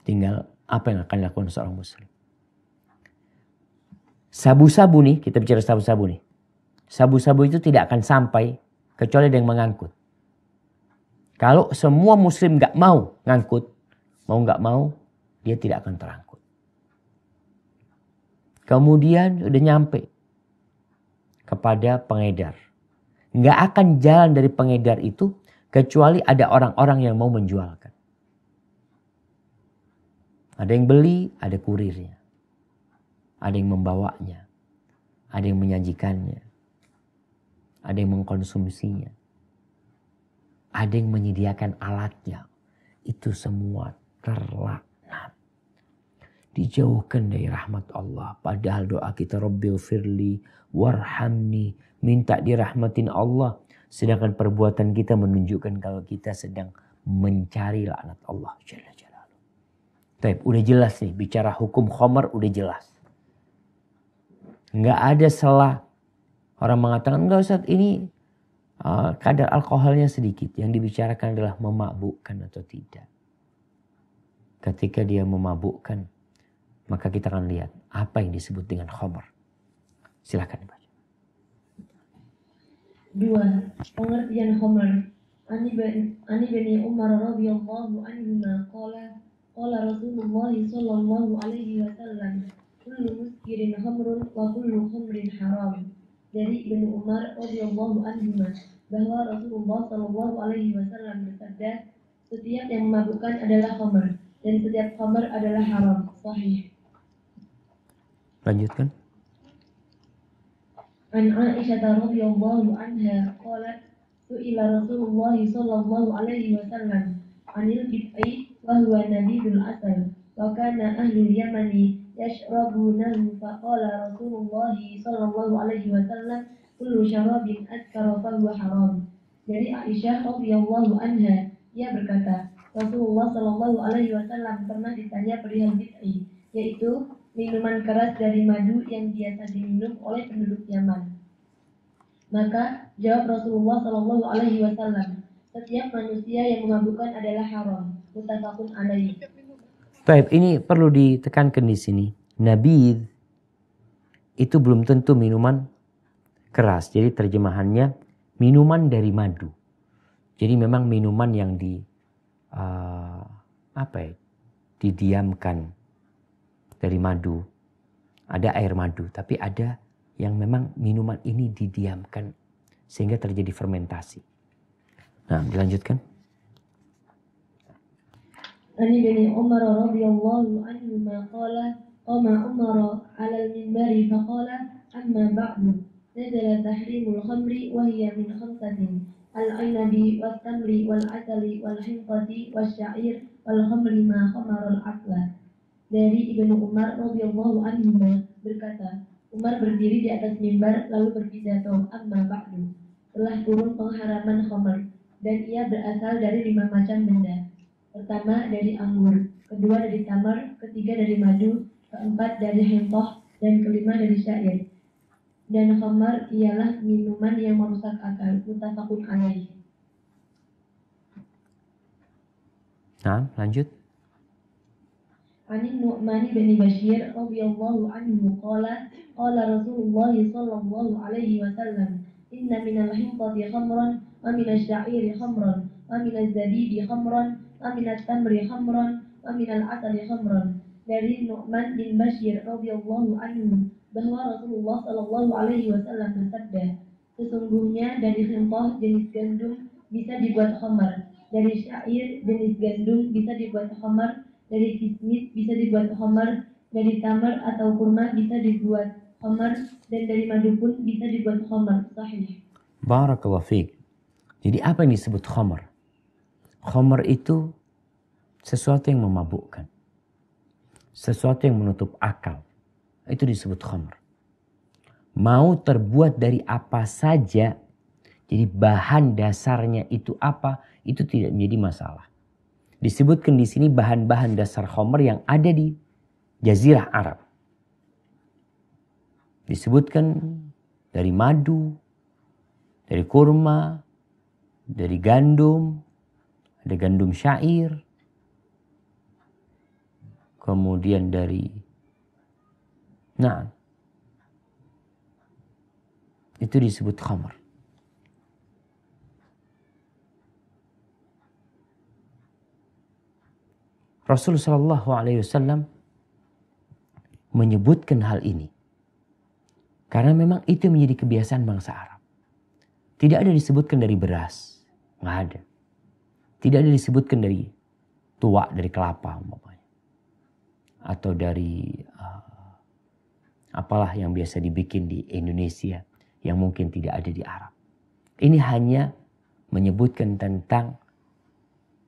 Tinggal apa yang akan dilakukan seorang muslim. Sabu-sabu nih, kita bicara sabu-sabu nih. Sabu-sabu itu tidak akan sampai kecuali ada yang mengangkut. Kalau semua muslim nggak mau ngangkut, mau nggak mau, dia tidak akan terangkut. Kemudian udah nyampe kepada pengedar. Nggak akan jalan dari pengedar itu kecuali ada orang-orang yang mau menjualkan. Ada yang beli, ada kurirnya. Ada yang membawanya. Ada yang menyajikannya. Ada yang mengkonsumsinya. Ada yang menyediakan alatnya. Itu semua terlaknat. Dijauhkan dari rahmat Allah. Padahal doa kita, Rabbil firli warhamni. Minta dirahmatin Allah. Sedangkan perbuatan kita menunjukkan kalau kita sedang mencari laknat Allah. Taib, udah jelas nih. Bicara hukum khamar udah jelas. Nggak ada salah. Orang mengatakan, enggak Ustaz, ini kadar alkoholnya sedikit. Yang dibicarakan adalah memabukkan atau tidak. Ketika dia memabukkan, maka kita akan lihat apa yang disebut dengan khamar. Silakan dibaca. 2. Pengertian khamar. Ani bin Umar radhiyallahu anhuma qala Rasulullah sallallahu alaihi wasallam, kullu muskirin khamrun wa kullu khamrin haram. Dari Ibnu Umar radhiyallahu anhuma bahwa Rasulullah sallallahu alaihi wasallam bersabda, setiap yang memabukkan adalah khamar dan setiap khamar adalah haram. Sahih. Lanjutkan. An Aisyah radhiyallahu anha qalat su'ila Rasulullah sallallahu alaihi wasallam anil bid'i wa huwa nabiyul asal wa kana ahlul yamani yashrabunahu fa qala Rasulullah sallallahu alaihi wasallam kullu syarabin askara fa huwa haram. Dari Aisyah radhiyallahu anha, ia berkata, Rasulullah sallallahu alaihi wasallam pernah ditanya perihal bid'i, yaitu minuman keras dari madu yang biasa diminum oleh penduduk Yaman. Maka jawab Rasulullah Shallallahu Alaihi Wasallam, setiap manusia yang memabukkan adalah haram. Muttafaqun alaih. Baik, ini perlu ditekankan di sini. Nabidh itu belum tentu minuman keras. Jadi terjemahannya minuman dari madu. Jadi memang minuman yang didiamkan dari madu. Ada air madu, tapi ada yang memang minuman ini didiamkan sehingga terjadi fermentasi. Nah, dilanjutkan. Ani bin Umar radhiyallahu anhu qala qama Umar 'ala al-minbari faqala amma ba'du nazala tahrimul khamri wa hiya min khamsatin al-'inabi wat-tamri wal-'asali wal-hinqati wasy-sya'ir wal-khamri ma khamara al-'aqla. Dari Ibnu Umar radhiyallahu anhu berkata, Umar berdiri di atas mimbar lalu berpidato, amma ba'du, telah turun pengharaman khamar dan ia berasal dari 5 macam benda. Pertama dari anggur, kedua dari tamar, ketiga dari madu, keempat dari hentoh, dan kelima dari syair. Dan khamar ialah minuman yang merusak akal. Muttafaqun alaih. Nah, lanjut. عن النعمان بن بشير رضي الله عنه قال رسول الله صلى الله عليه وسلم إن من الحنطة خمرا ومن الشعير خمرا ومن الزبيب خمرا ومن التمر خمرا ومن العسل خمرا. Dari Nu'man bin Bashir radhiyallahu anhu bahwa Rasulullah sallallahu alaihi wasallam bersabda, sesungguhnya dari hinthah jenis gandum bisa dibuat khamar, dari syair jenis gandum bisa dibuat khamar, dari kismis bisa dibuat khamar, dari tamar atau kurma bisa dibuat khamar, dan dari madu pun bisa dibuat khamar. Sahih. Barakallahu fiik. Jadi apa yang disebut khamar? Khamar itu sesuatu yang memabukkan. Sesuatu yang menutup akal. Itu disebut khamar. Mau terbuat dari apa saja, jadi bahan dasarnya itu apa, itu tidak menjadi masalah. Disebutkan di sini bahan-bahan dasar khamar yang ada di Jazirah Arab. Disebutkan dari madu, dari kurma, dari gandum, ada gandum syair, kemudian dari itu disebut khamar. Rasulullah Shallallahu Alaihi Wasallam menyebutkan hal ini karena memang itu yang menjadi kebiasaan bangsa Arab. Tidak ada disebutkan dari beras, nggak ada. Tidak ada disebutkan dari tuak dari kelapa umpamanya, atau dari apalah yang biasa dibikin di Indonesia yang mungkin tidak ada di Arab. Ini hanya menyebutkan tentang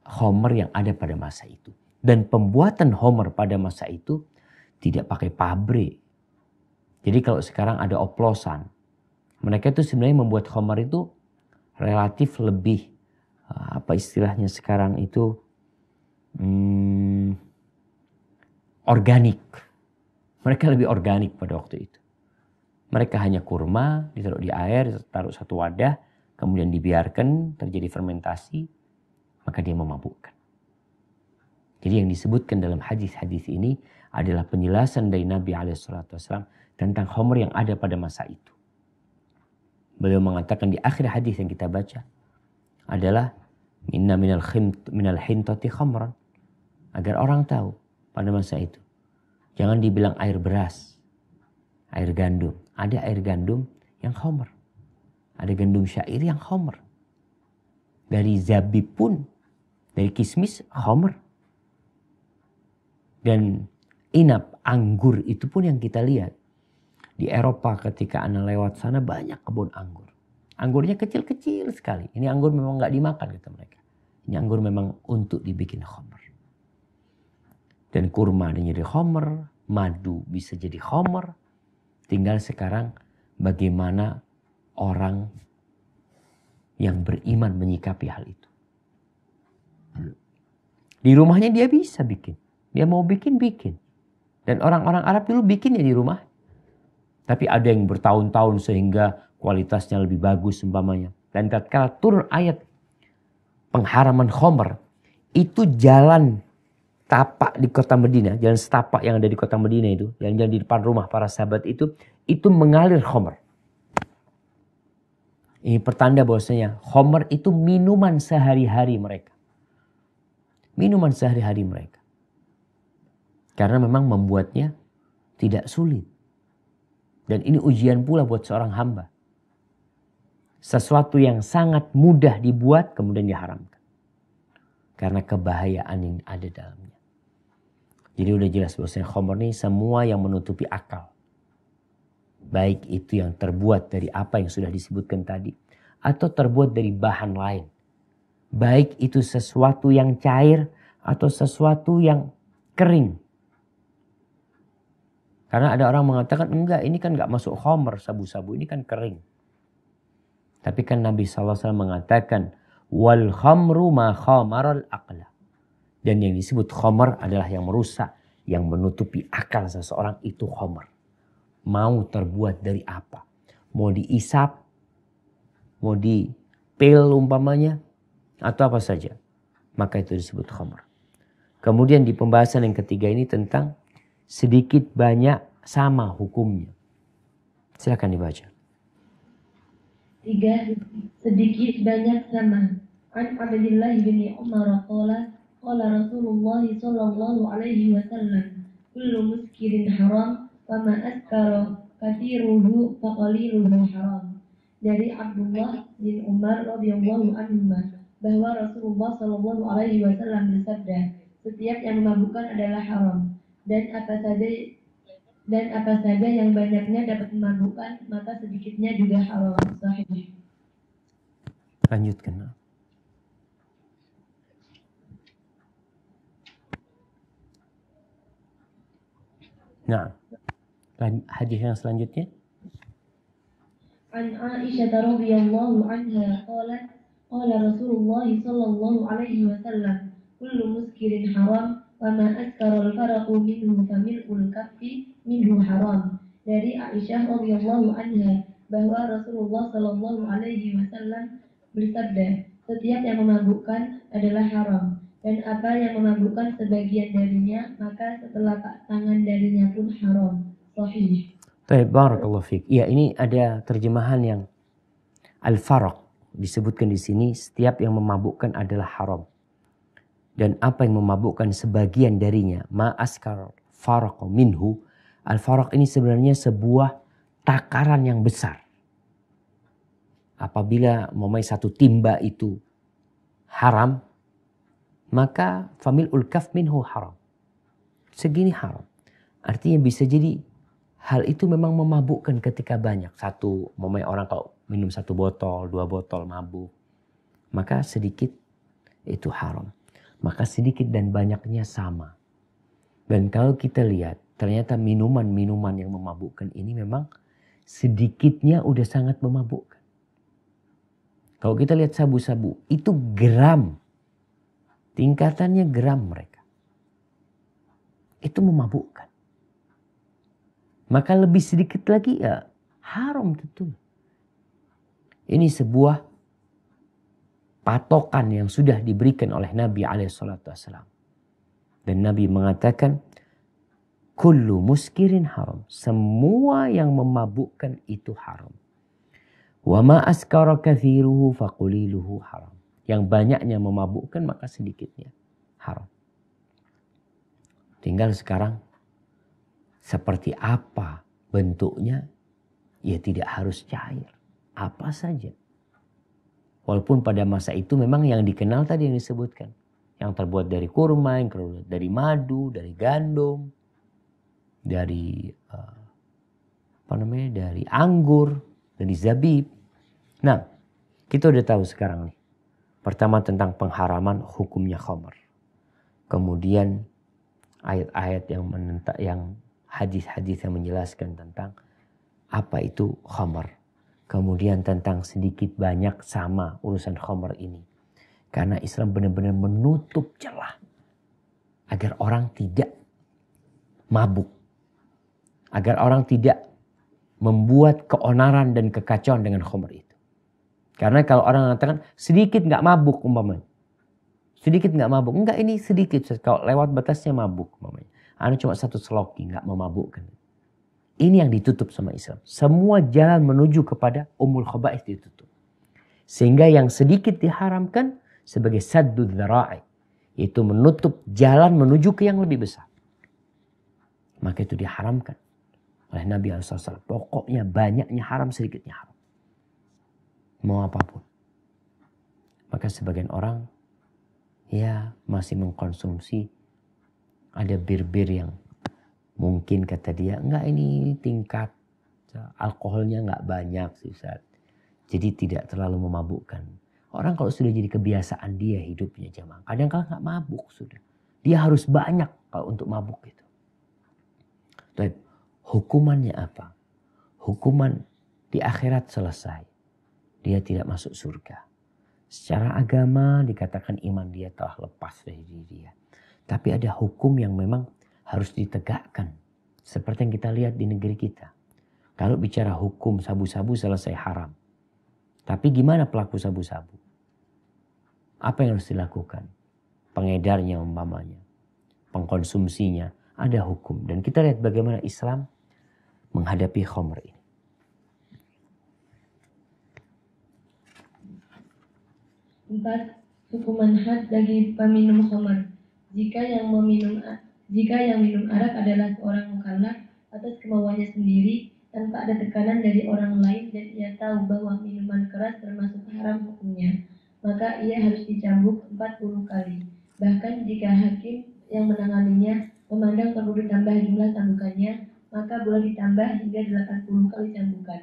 homer yang ada pada masa itu. Dan pembuatan homer pada masa itu tidak pakai pabrik. Jadi kalau sekarang ada oplosan, mereka itu sebenarnya membuat homer itu relatif lebih, apa istilahnya sekarang itu, organik. Mereka lebih organik pada waktu itu. Mereka hanya kurma, ditaruh di air, taruh satu wadah, kemudian dibiarkan terjadi fermentasi, maka dia memabukkan. Jadi yang disebutkan dalam hadis-hadis ini adalah penjelasan dari Nabi SAW tentang homer yang ada pada masa itu. Beliau mengatakan di akhir hadis yang kita baca adalah inna minal hintati khamran, agar orang tahu pada masa itu. Jangan dibilang air beras, air gandum. Ada air gandum yang homer. Ada gandum syair yang homer. Dari zabib pun, dari kismis homer. Dan inap, anggur itu pun yang kita lihat. Di Eropa ketika Anda lewat sana banyak kebun anggur. Anggurnya kecil-kecil sekali. Ini anggur memang nggak dimakan kata mereka. Ini anggur memang untuk dibikin homer. Dan kurma ada jadi homer, madu bisa jadi homer. Tinggal sekarang bagaimana orang yang beriman menyikapi hal itu. Di rumahnya dia bisa bikin. Dia mau bikin. Dan orang-orang Arab dulu bikinnya di rumah. Tapi ada yang bertahun-tahun sehingga kualitasnya lebih bagus umpamanya. Dan tatkala turun ayat pengharaman khomer, itu jalan tapak di kota Madinah, jalan setapak yang ada di kota Madinah itu, jalan-jalan di depan rumah para sahabat itu mengalir khomer. Ini pertanda bahwasanya khomer itu minuman sehari-hari mereka. Minuman sehari-hari mereka. Karena memang membuatnya tidak sulit. Dan ini ujian pula buat seorang hamba. Sesuatu yang sangat mudah dibuat kemudian diharamkan. Karena kebahayaan yang ada dalamnya. Jadi udah jelas bahwasanya khamr ini semua yang menutupi akal. Baik itu yang terbuat dari apa yang sudah disebutkan tadi. Atau terbuat dari bahan lain. Baik itu sesuatu yang cair atau sesuatu yang kering. Karena ada orang mengatakan enggak, ini kan enggak masuk khamr, sabu-sabu ini kan kering. Tapi kan Nabi SAW mengatakan wal khamru ma khamaral aqla. Dan yang disebut khamr adalah yang merusak, yang menutupi akal seseorang itu khamr. Mau terbuat dari apa? Mau diisap, mau dipil umpamanya, atau apa saja. Maka itu disebut khamr. Kemudian di pembahasan yang ketiga ini tentang sedikit banyak sama hukumnya. Silakan dibaca. 3. Sedikit banyak sama. An Abdullah bin Umar qala Rasulullah sallallahu alaihi wasallam kullu muskirin haram wa ma askara kathiruhu fa qaliluhu haram. Dari Abdullah bin Umar radhiyallahu anhu bahwa Rasulullah sallallahu alaihi wasallam bersabda, setiap yang memabukkan adalah haram dan apa saja yang banyaknya dapat memabukkan maka sedikitnya juga haram. Sahih. Lanjutkan. Nah, hadis yang selanjutnya. An Aisyah radhiyallahu anha qalat qala Rasulullah sallallahu alaihi wasallam kullu muskirin haram wa ma askara al-faraqu minhu famil'ul kaffi minhu haram. Dari Aisyah radhiyallahu anha bahwa Rasulullah sallallahu alaihi wasallam bersabda, setiap yang memabukkan adalah haram dan apa yang memabukkan sebagian darinya maka setelapak tangan darinya pun haram. Sahih. Baik, barakallahu fiik. Ya, ini ada terjemahan yang al-faraq disebutkan di sini, setiap yang memabukkan adalah haram. dan apa yang memabukkan sebagian darinya. Ma askar faraq minhu. Al-faraq ini sebenarnya sebuah takaran yang besar. Apabila satu timba itu haram, maka famil'ul kaf minhu haram. Segini haram. Artinya bisa jadi hal itu memang memabukkan ketika banyak. Satu, orang kalau minum 1 botol, 2 botol mabuk. Maka sedikit itu haram. Maka sedikit dan banyaknya sama. Dan kalau kita lihat, ternyata minuman-minuman yang memabukkan ini memang sedikitnya udah sangat memabukkan. Kalau kita lihat sabu-sabu, itu gram. Tingkatannya gram mereka. Itu memabukkan. Maka lebih sedikit lagi ya haram tentu. Ini sebuah patokan yang sudah diberikan oleh Nabi SAW. Dan Nabi mengatakan, kullu muskirin haram. Semua yang memabukkan itu haram. Wa ma askara kathiruhu faquliluhu haram. Yang banyaknya memabukkan maka sedikitnya haram. Tinggal sekarang seperti apa bentuknya, ya tidak harus cair. Apa saja. Walaupun pada masa itu memang yang dikenal tadi yang disebutkan. Yang terbuat dari kurma, yang terbuat dari madu, dari gandum, dari dari anggur, dari zabib. Nah, kita udah tahu sekarang nih. Pertama tentang pengharaman hukumnya khamr. Kemudian ayat-ayat yang hadis-hadis yang menjelaskan tentang apa itu khamr. Kemudian tentang sedikit banyak sama urusan khamr ini. Karena Islam benar-benar menutup celah agar orang tidak mabuk. Agar orang tidak membuat keonaran dan kekacauan dengan khamr itu. Karena kalau orang mengatakan sedikit nggak mabuk umpamanya. Sedikit nggak mabuk. Enggak, ini sedikit. Kalau lewat batasnya mabuk umpamanya. Anda cuma 1 seloki nggak memabukkan. Ini yang ditutup sama Islam. Semua jalan menuju kepada umul khaba'ith ditutup. Sehingga yang sedikit diharamkan sebagai saddud dzara'i. Itu menutup jalan menuju ke yang lebih besar. Maka itu diharamkan oleh Nabi SAW. Pokoknya banyaknya haram, sedikitnya haram. Mau apapun. Maka sebagian orang ya masih mengkonsumsi. Ada bir-bir yang mungkin kata dia, enggak ini tingkat alkoholnya enggak banyak sih Ustaz. Jadi tidak terlalu memabukkan. Orang kalau sudah jadi kebiasaan dia hidupnya jamaah. Kadang-kadang enggak mabuk sudah. Dia harus banyak kalau untuk mabuk itu. Tapi hukumannya apa? Hukuman di akhirat selesai. Dia tidak masuk surga. Secara agama dikatakan iman dia telah lepas dari diri dia. Tapi ada hukum yang memang harus ditegakkan. Seperti yang kita lihat di negeri kita. Kalau bicara hukum sabu-sabu selesai haram. Tapi gimana pelaku sabu-sabu? Apa yang harus dilakukan? Pengedarnya umpamanya. Pengkonsumsinya. Ada hukum. Dan kita lihat bagaimana Islam menghadapi khamr ini. 4. Hukuman had bagi peminum khamr. Jika yang minum arak adalah seorang mukallaf atas kemauannya sendiri tanpa ada tekanan dari orang lain dan ia tahu bahwa minuman keras termasuk haram hukumnya, maka ia harus dicambuk 40 kali. Bahkan jika hakim yang menanganinya memandang perlu ditambah jumlah cambukannya, maka boleh ditambah hingga 80 kali cambukan.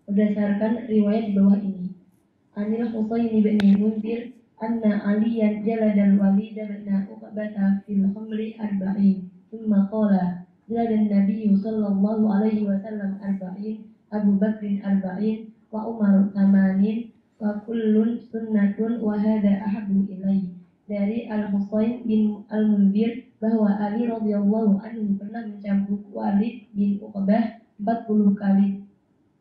Berdasarkan riwayat di bawah ini. Anil Husayn bin Munzir anna Aliyan jaladal Walid bin Uqbah fil khamri arba'in. Thumma qala jaladan Nabi sallallahu alaihi wasallam arba'in, Abu Bakrin arba'in, wa Umar thamanin, wa kullun sunnatun wa hadha ahabbu ilaihi. Dari Al-Husayn bin Al-Munzir bahwa Ali radhiyallahu anhu pernah mencambuk Walid bin Uqbah 40 kali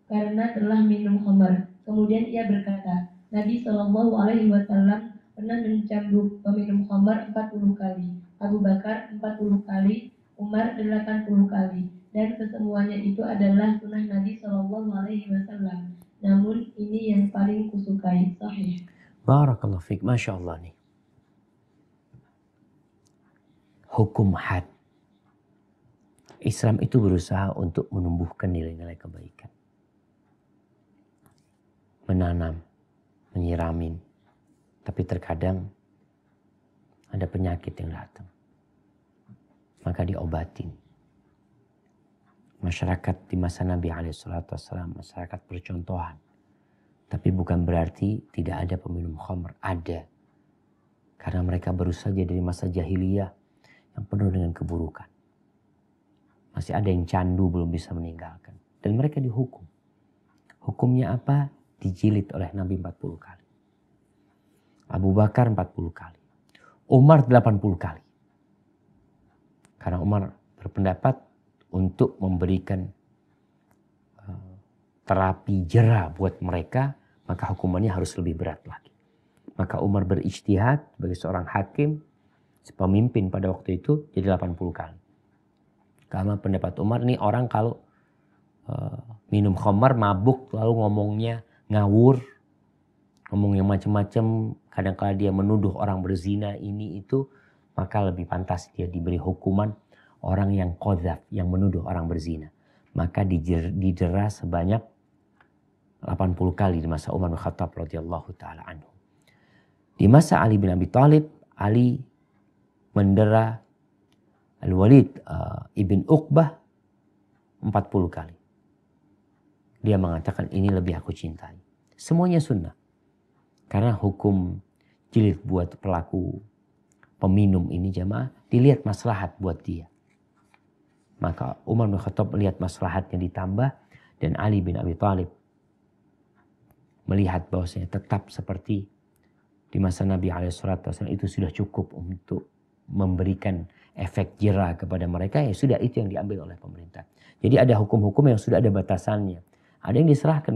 karena telah minum khamar. Kemudian ia berkata, Nabi Shallallahu Alaihi Wasallam pernah mencambuk peminum khamar 40 kali, Abu Bakar 40 kali, Umar 80 kali, dan kesemuanya itu adalah sunnah Nabi Shallallahu Alaihi Wasallam. Namun ini yang paling kusukai, sahih. Barakallahu fiik, masya Allah nih. hukum had. Islam itu berusaha untuk menumbuhkan nilai-nilai kebaikan. Menanam, menyiramin. Tapi terkadang ada penyakit yang datang. Maka diobatin. Masyarakat di masa Nabi SAW, masyarakat percontohan. Tapi bukan berarti tidak ada peminum khamr. Ada. Karena mereka baru saja dari masa jahiliyah yang penuh dengan keburukan. Masih ada yang candu belum bisa meninggalkan. Dan mereka dihukum. Hukumnya apa? Dijilid oleh Nabi 40 kali. Abu Bakar 40 kali. Umar 80 kali. Karena Umar berpendapat untuk memberikan terapi jera buat mereka, maka hukumannya harus lebih berat lagi. Maka Umar berijtihad sebagai seorang hakim, pemimpin pada waktu itu jadi 80 kali. Karena pendapat Umar nih orang kalau minum khamar, mabuk, lalu ngomongnya ngawur, ngomong yang macam-macam, kadang-kala dia menuduh orang berzina ini itu, maka lebih pantas dia diberi hukuman orang yang qadzaf, yang menuduh orang berzina. Maka didera sebanyak 80 kali di masa Umar bin Khattab radhiyallahu taala anhu. Di masa Ali bin Abi Thalib, Ali mendera Al-Walid ibn Uqbah 40 kali. Dia mengatakan ini lebih aku cintai. Semuanya sunnah. Karena hukum jilid buat pelaku peminum ini jamaah, dilihat maslahat buat dia. Maka Umar bin Khattab melihat maslahatnya ditambah, dan Ali bin Abi Thalib melihat bahwasanya tetap seperti di masa Nabi SAW itu sudah cukup untuk memberikan efek jera kepada mereka, ya sudah itu yang diambil oleh pemerintah. Jadi ada hukum-hukum yang sudah ada batasannya. Ada yang diserahkan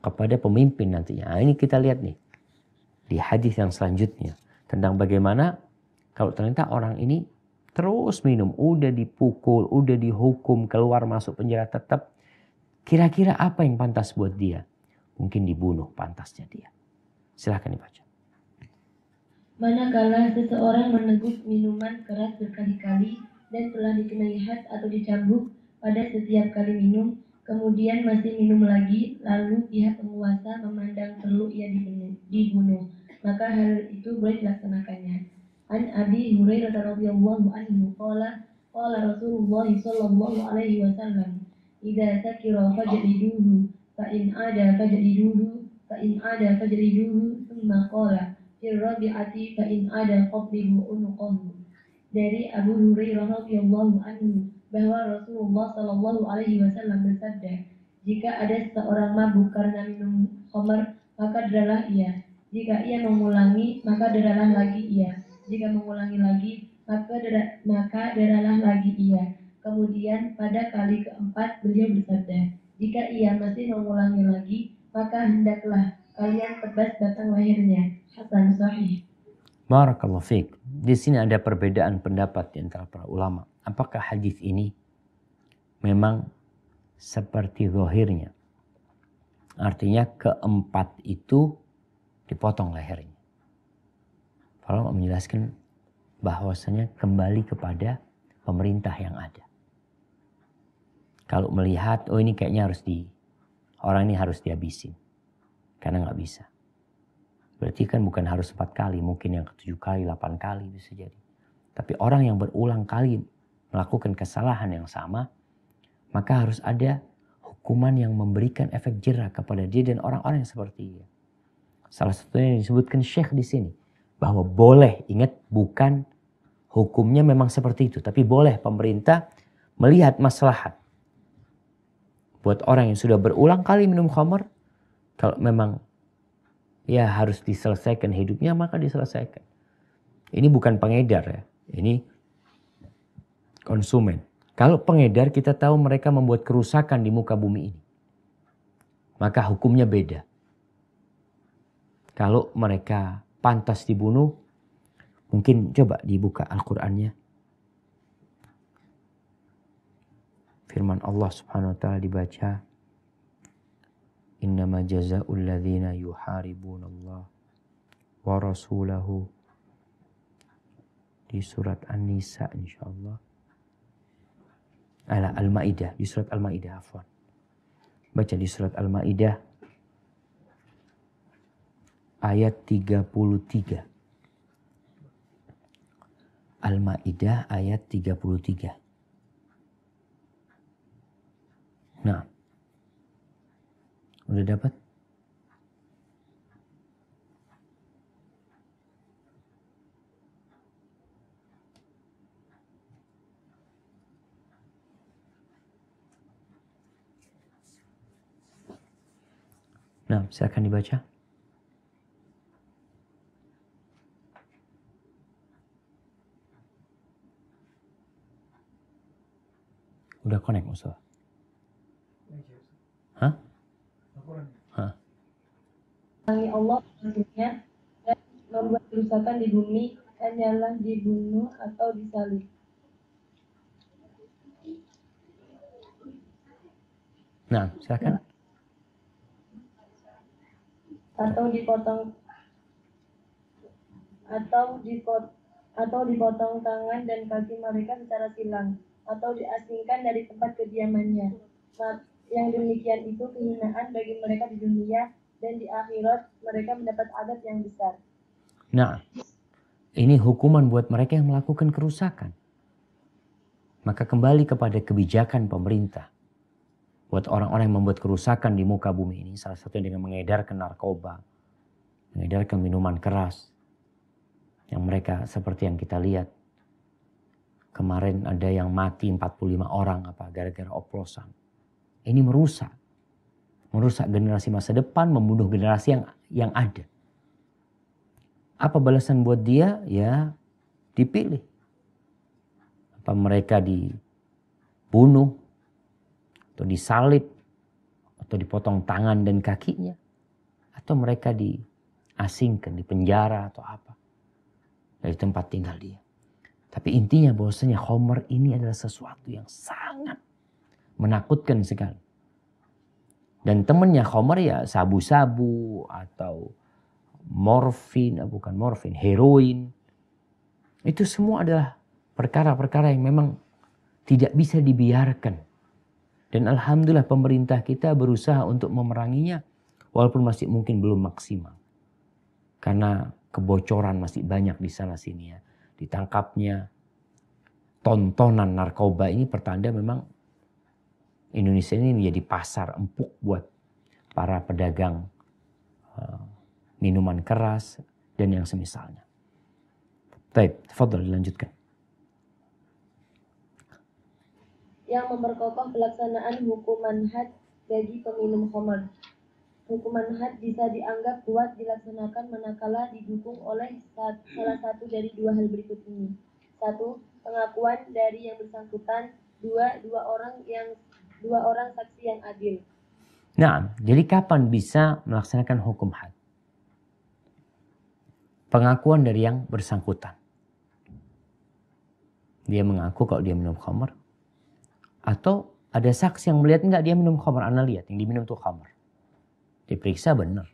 kepada pemimpin nantinya. Nah, ini kita lihat nih di hadis yang selanjutnya tentang bagaimana kalau ternyata orang ini terus minum, udah dipukul, udah dihukum, keluar masuk penjara tetap, kira-kira apa yang pantas buat dia? Mungkin dibunuh pantasnya dia. Silahkan dibaca. Manakala seseorang meneguk minuman keras berkali-kali dan telah dikenai had atau dicambuk pada setiap kali minum, kemudian masih minum lagi, lalu pihak penguasa memandang perlu ia dibunuh, maka hal itu boleh dilaksanakannya. An Abi Hurairah radhiyallahu anhu qala Rasulullah sallallahu alaihi wasallam, "Idza sakira fajliduhu, fa in ada fajliduhu, fa in ada fajliduhu, tsumma qala Rabi'ati fa in ada qablihu unuqahu." Dari Abu Hurairah radhiyallahu anhu bahwa Rasulullah sallallahu alaihi wasallam bersabda, "Jika ada seseorang mabuk karena minum khamar, maka deralah ia. Jika ia mengulangi, maka deralah lagi ia. Jika mengulangi lagi, maka deralah lagi ia." Kemudian pada kali keempat beliau bersabda, "Jika ia masih mengulangi lagi, maka hendaklah kalian tebas batang lehernya." Hasan sahih. Barakallahu fiik. Di sini ada perbedaan pendapat di antara para ulama. Apakah hadis ini memang seperti zahirnya? Artinya keempat itu dipotong lehernya. Para ulama menjelaskan bahwasanya kembali kepada pemerintah yang ada. Kalau melihat, oh ini kayaknya orang ini harus dihabisin. Karena nggak bisa. Berarti kan bukan harus 4 kali, mungkin yang ke-7 kali, 8 kali bisa jadi. Tapi orang yang berulang kali melakukan kesalahan yang sama, maka harus ada hukuman yang memberikan efek jera kepada dia dan orang-orang yang seperti dia. Salah satunya yang disebutkan Syekh di sini, bahwa boleh, ingat bukan hukumnya memang seperti itu, tapi boleh pemerintah melihat maslahat. Buat orang yang sudah berulang kali minum khamar, kalau memang ya harus diselesaikan hidupnya, maka diselesaikan. Ini bukan pengedar ya, ini konsumen. Kalau pengedar kita tahu mereka membuat kerusakan di muka bumi ini, maka hukumnya beda. Kalau mereka pantas dibunuh, mungkin coba dibuka Al-Qur'annya. Firman Allah Subhanahu wa taala dibaca, "Innama jazaa'ul ladzina yuharibuna Allah wa rasulahu." di surat An-Nisa insyaallah. Al-Maidah, di surat Al-Maidah afwan. Baca di surat Al-Maidah ayat 33. Al-Maidah ayat 33. Nah, udah dapat? Nah, silakan dibaca. Udah connect Mustafa? Hah? Hah? Allah maksudnya dan membuat kerusakan di bumi hanyalah dibunuh atau disalib Nah, silakan. atau dipotong tangan dan kaki mereka secara silang atau diasingkan dari tempat kediamannya. Yang demikian itu kehinaan bagi mereka di dunia dan di akhirat mereka mendapat adab yang besar. Nah, ini hukuman buat mereka yang melakukan kerusakan. Maka kembali kepada kebijakan pemerintah. Buat orang-orang yang membuat kerusakan di muka bumi ini. Salah satunya dengan mengedarkan narkoba. Mengedarkan minuman keras. Yang mereka seperti yang kita lihat. Kemarin ada yang mati 45 orang gara-gara oplosan. Ini merusak. Merusak generasi masa depan, membunuh generasi yang ada. Apa balasan buat dia? Ya dipilih. Apa mereka dibunuh, atau disalib, atau dipotong tangan dan kakinya, atau mereka diasingkan, dipenjara atau apa dari tempat tinggal dia. Tapi intinya bahwasanya khamr ini adalah sesuatu yang sangat menakutkan sekali. Dan temannya khamr ya sabu-sabu atau heroin. Itu semua adalah perkara-perkara yang memang tidak bisa dibiarkan. Dan alhamdulillah pemerintah kita berusaha untuk memeranginya walaupun masih mungkin belum maksimal. Karena kebocoran masih banyak di sana sini ya. Ditangkapnya tontonan narkoba ini pertanda memang Indonesia ini menjadi pasar empuk buat para pedagang minuman keras dan yang semisalnya. Baik, tafadhol dilanjutkan. Yang memperkokoh pelaksanaan hukuman had bagi peminum khamr. Hukuman had bisa dianggap kuat dilaksanakan manakala didukung oleh salah satu dari dua hal berikut ini. 1. Pengakuan dari yang bersangkutan. 2. Dua orang saksi yang adil. Nah, jadi kapan bisa melaksanakan hukum had? Pengakuan dari yang bersangkutan. Dia mengaku kalau dia minum khamr. Atau ada saksi yang melihat enggak dia minum khamr. Anda lihat yang diminum itu khamr. Diperiksa benar.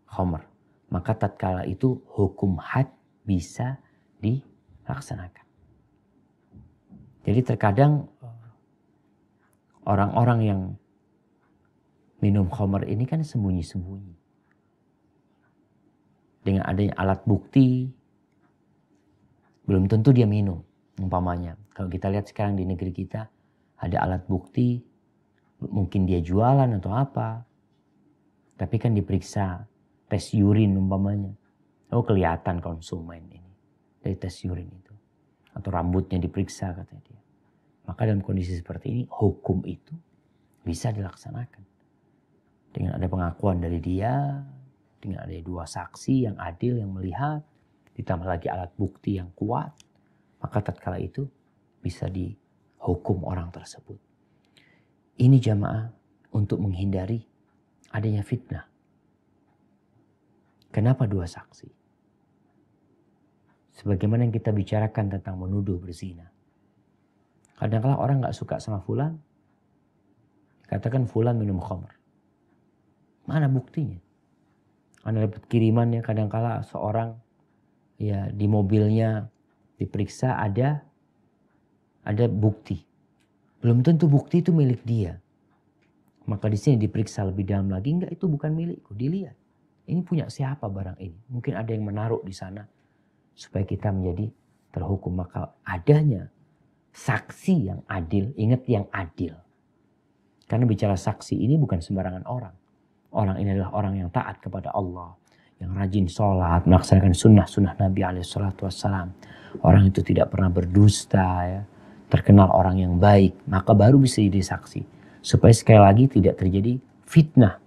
Khamr. Maka tatkala itu hukum had bisa dilaksanakan. Jadi terkadang orang-orang yang minum khamr ini kan sembunyi-sembunyi. Dengan adanya alat bukti, belum tentu dia minum. Umpamanya, kalau kita lihat sekarang di negeri kita, ada alat bukti, mungkin dia jualan atau apa. Tapi kan diperiksa tes urin umpamanya. Oh kelihatan konsumen ini dari tes urin itu. Atau rambutnya diperiksa katanya dia. Maka dalam kondisi seperti ini, hukum itu bisa dilaksanakan. Dengan ada pengakuan dari dia, dengan ada dua saksi yang adil yang melihat, ditambah lagi alat bukti yang kuat, maka tatkala itu bisa dihukum orang tersebut. Ini jamaah untuk menghindari adanya fitnah. Kenapa dua saksi? Sebagaimana yang kita bicarakan tentang menuduh berzina. Kadang-kadang orang gak suka sama fulan, katakan fulan minum khamr. Mana buktinya? Anda dapat kirimannya kadang-kala seorang ya di mobilnya diperiksa ada bukti. Belum tentu bukti itu milik dia. Maka di sini diperiksa lebih dalam lagi, enggak, itu bukan milikku, dilihat. Ini punya siapa barang ini? Mungkin ada yang menaruh di sana supaya kita menjadi terhukum. Maka adanya saksi yang adil, ingat yang adil. Karena bicara saksi ini bukan sembarangan orang. Orang ini adalah orang yang taat kepada Allah, yang rajin sholat, melaksanakan sunnah Nabi SAW. Orang itu tidak pernah berdusta, ya, terkenal orang yang baik, maka baru bisa jadi saksi. Supaya sekali lagi tidak terjadi fitnah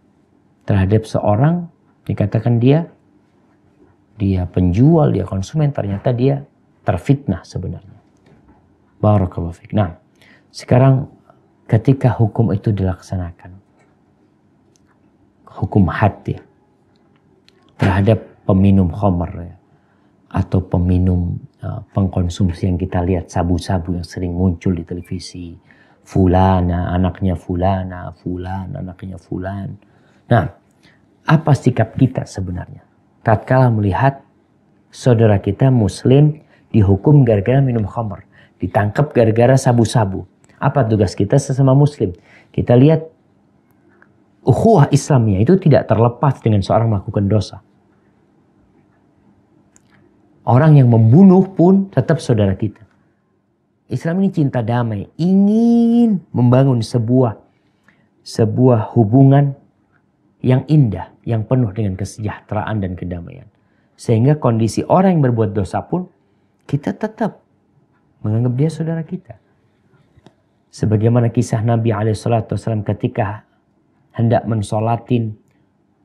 terhadap seorang, dikatakan dia penjual, dia konsumen, ternyata dia terfitnah sebenarnya. Barakallahu fiik. Nah, sekarang ketika hukum itu dilaksanakan, hukum had ya, terhadap peminum khamr ya, atau peminum pengkonsumsi yang kita lihat sabu-sabu yang sering muncul di televisi, fulana anaknya fulana, fulan anaknya fulan. Nah, apa sikap kita sebenarnya tatkala melihat saudara kita muslim dihukum gara-gara minum khamr, ditangkap gara-gara sabu-sabu? Apa tugas kita sesama muslim? Kita lihat ukhuwah Islamnya itu tidak terlepas dengan seorang melakukan dosa. Orang yang membunuh pun tetap saudara kita. Islam ini cinta damai, ingin membangun sebuah hubungan yang indah, yang penuh dengan kesejahteraan dan kedamaian. Sehingga kondisi orang yang berbuat dosa pun kita tetap menganggap dia saudara kita. Sebagaimana kisah Nabi SAW ketika hendak mensolatin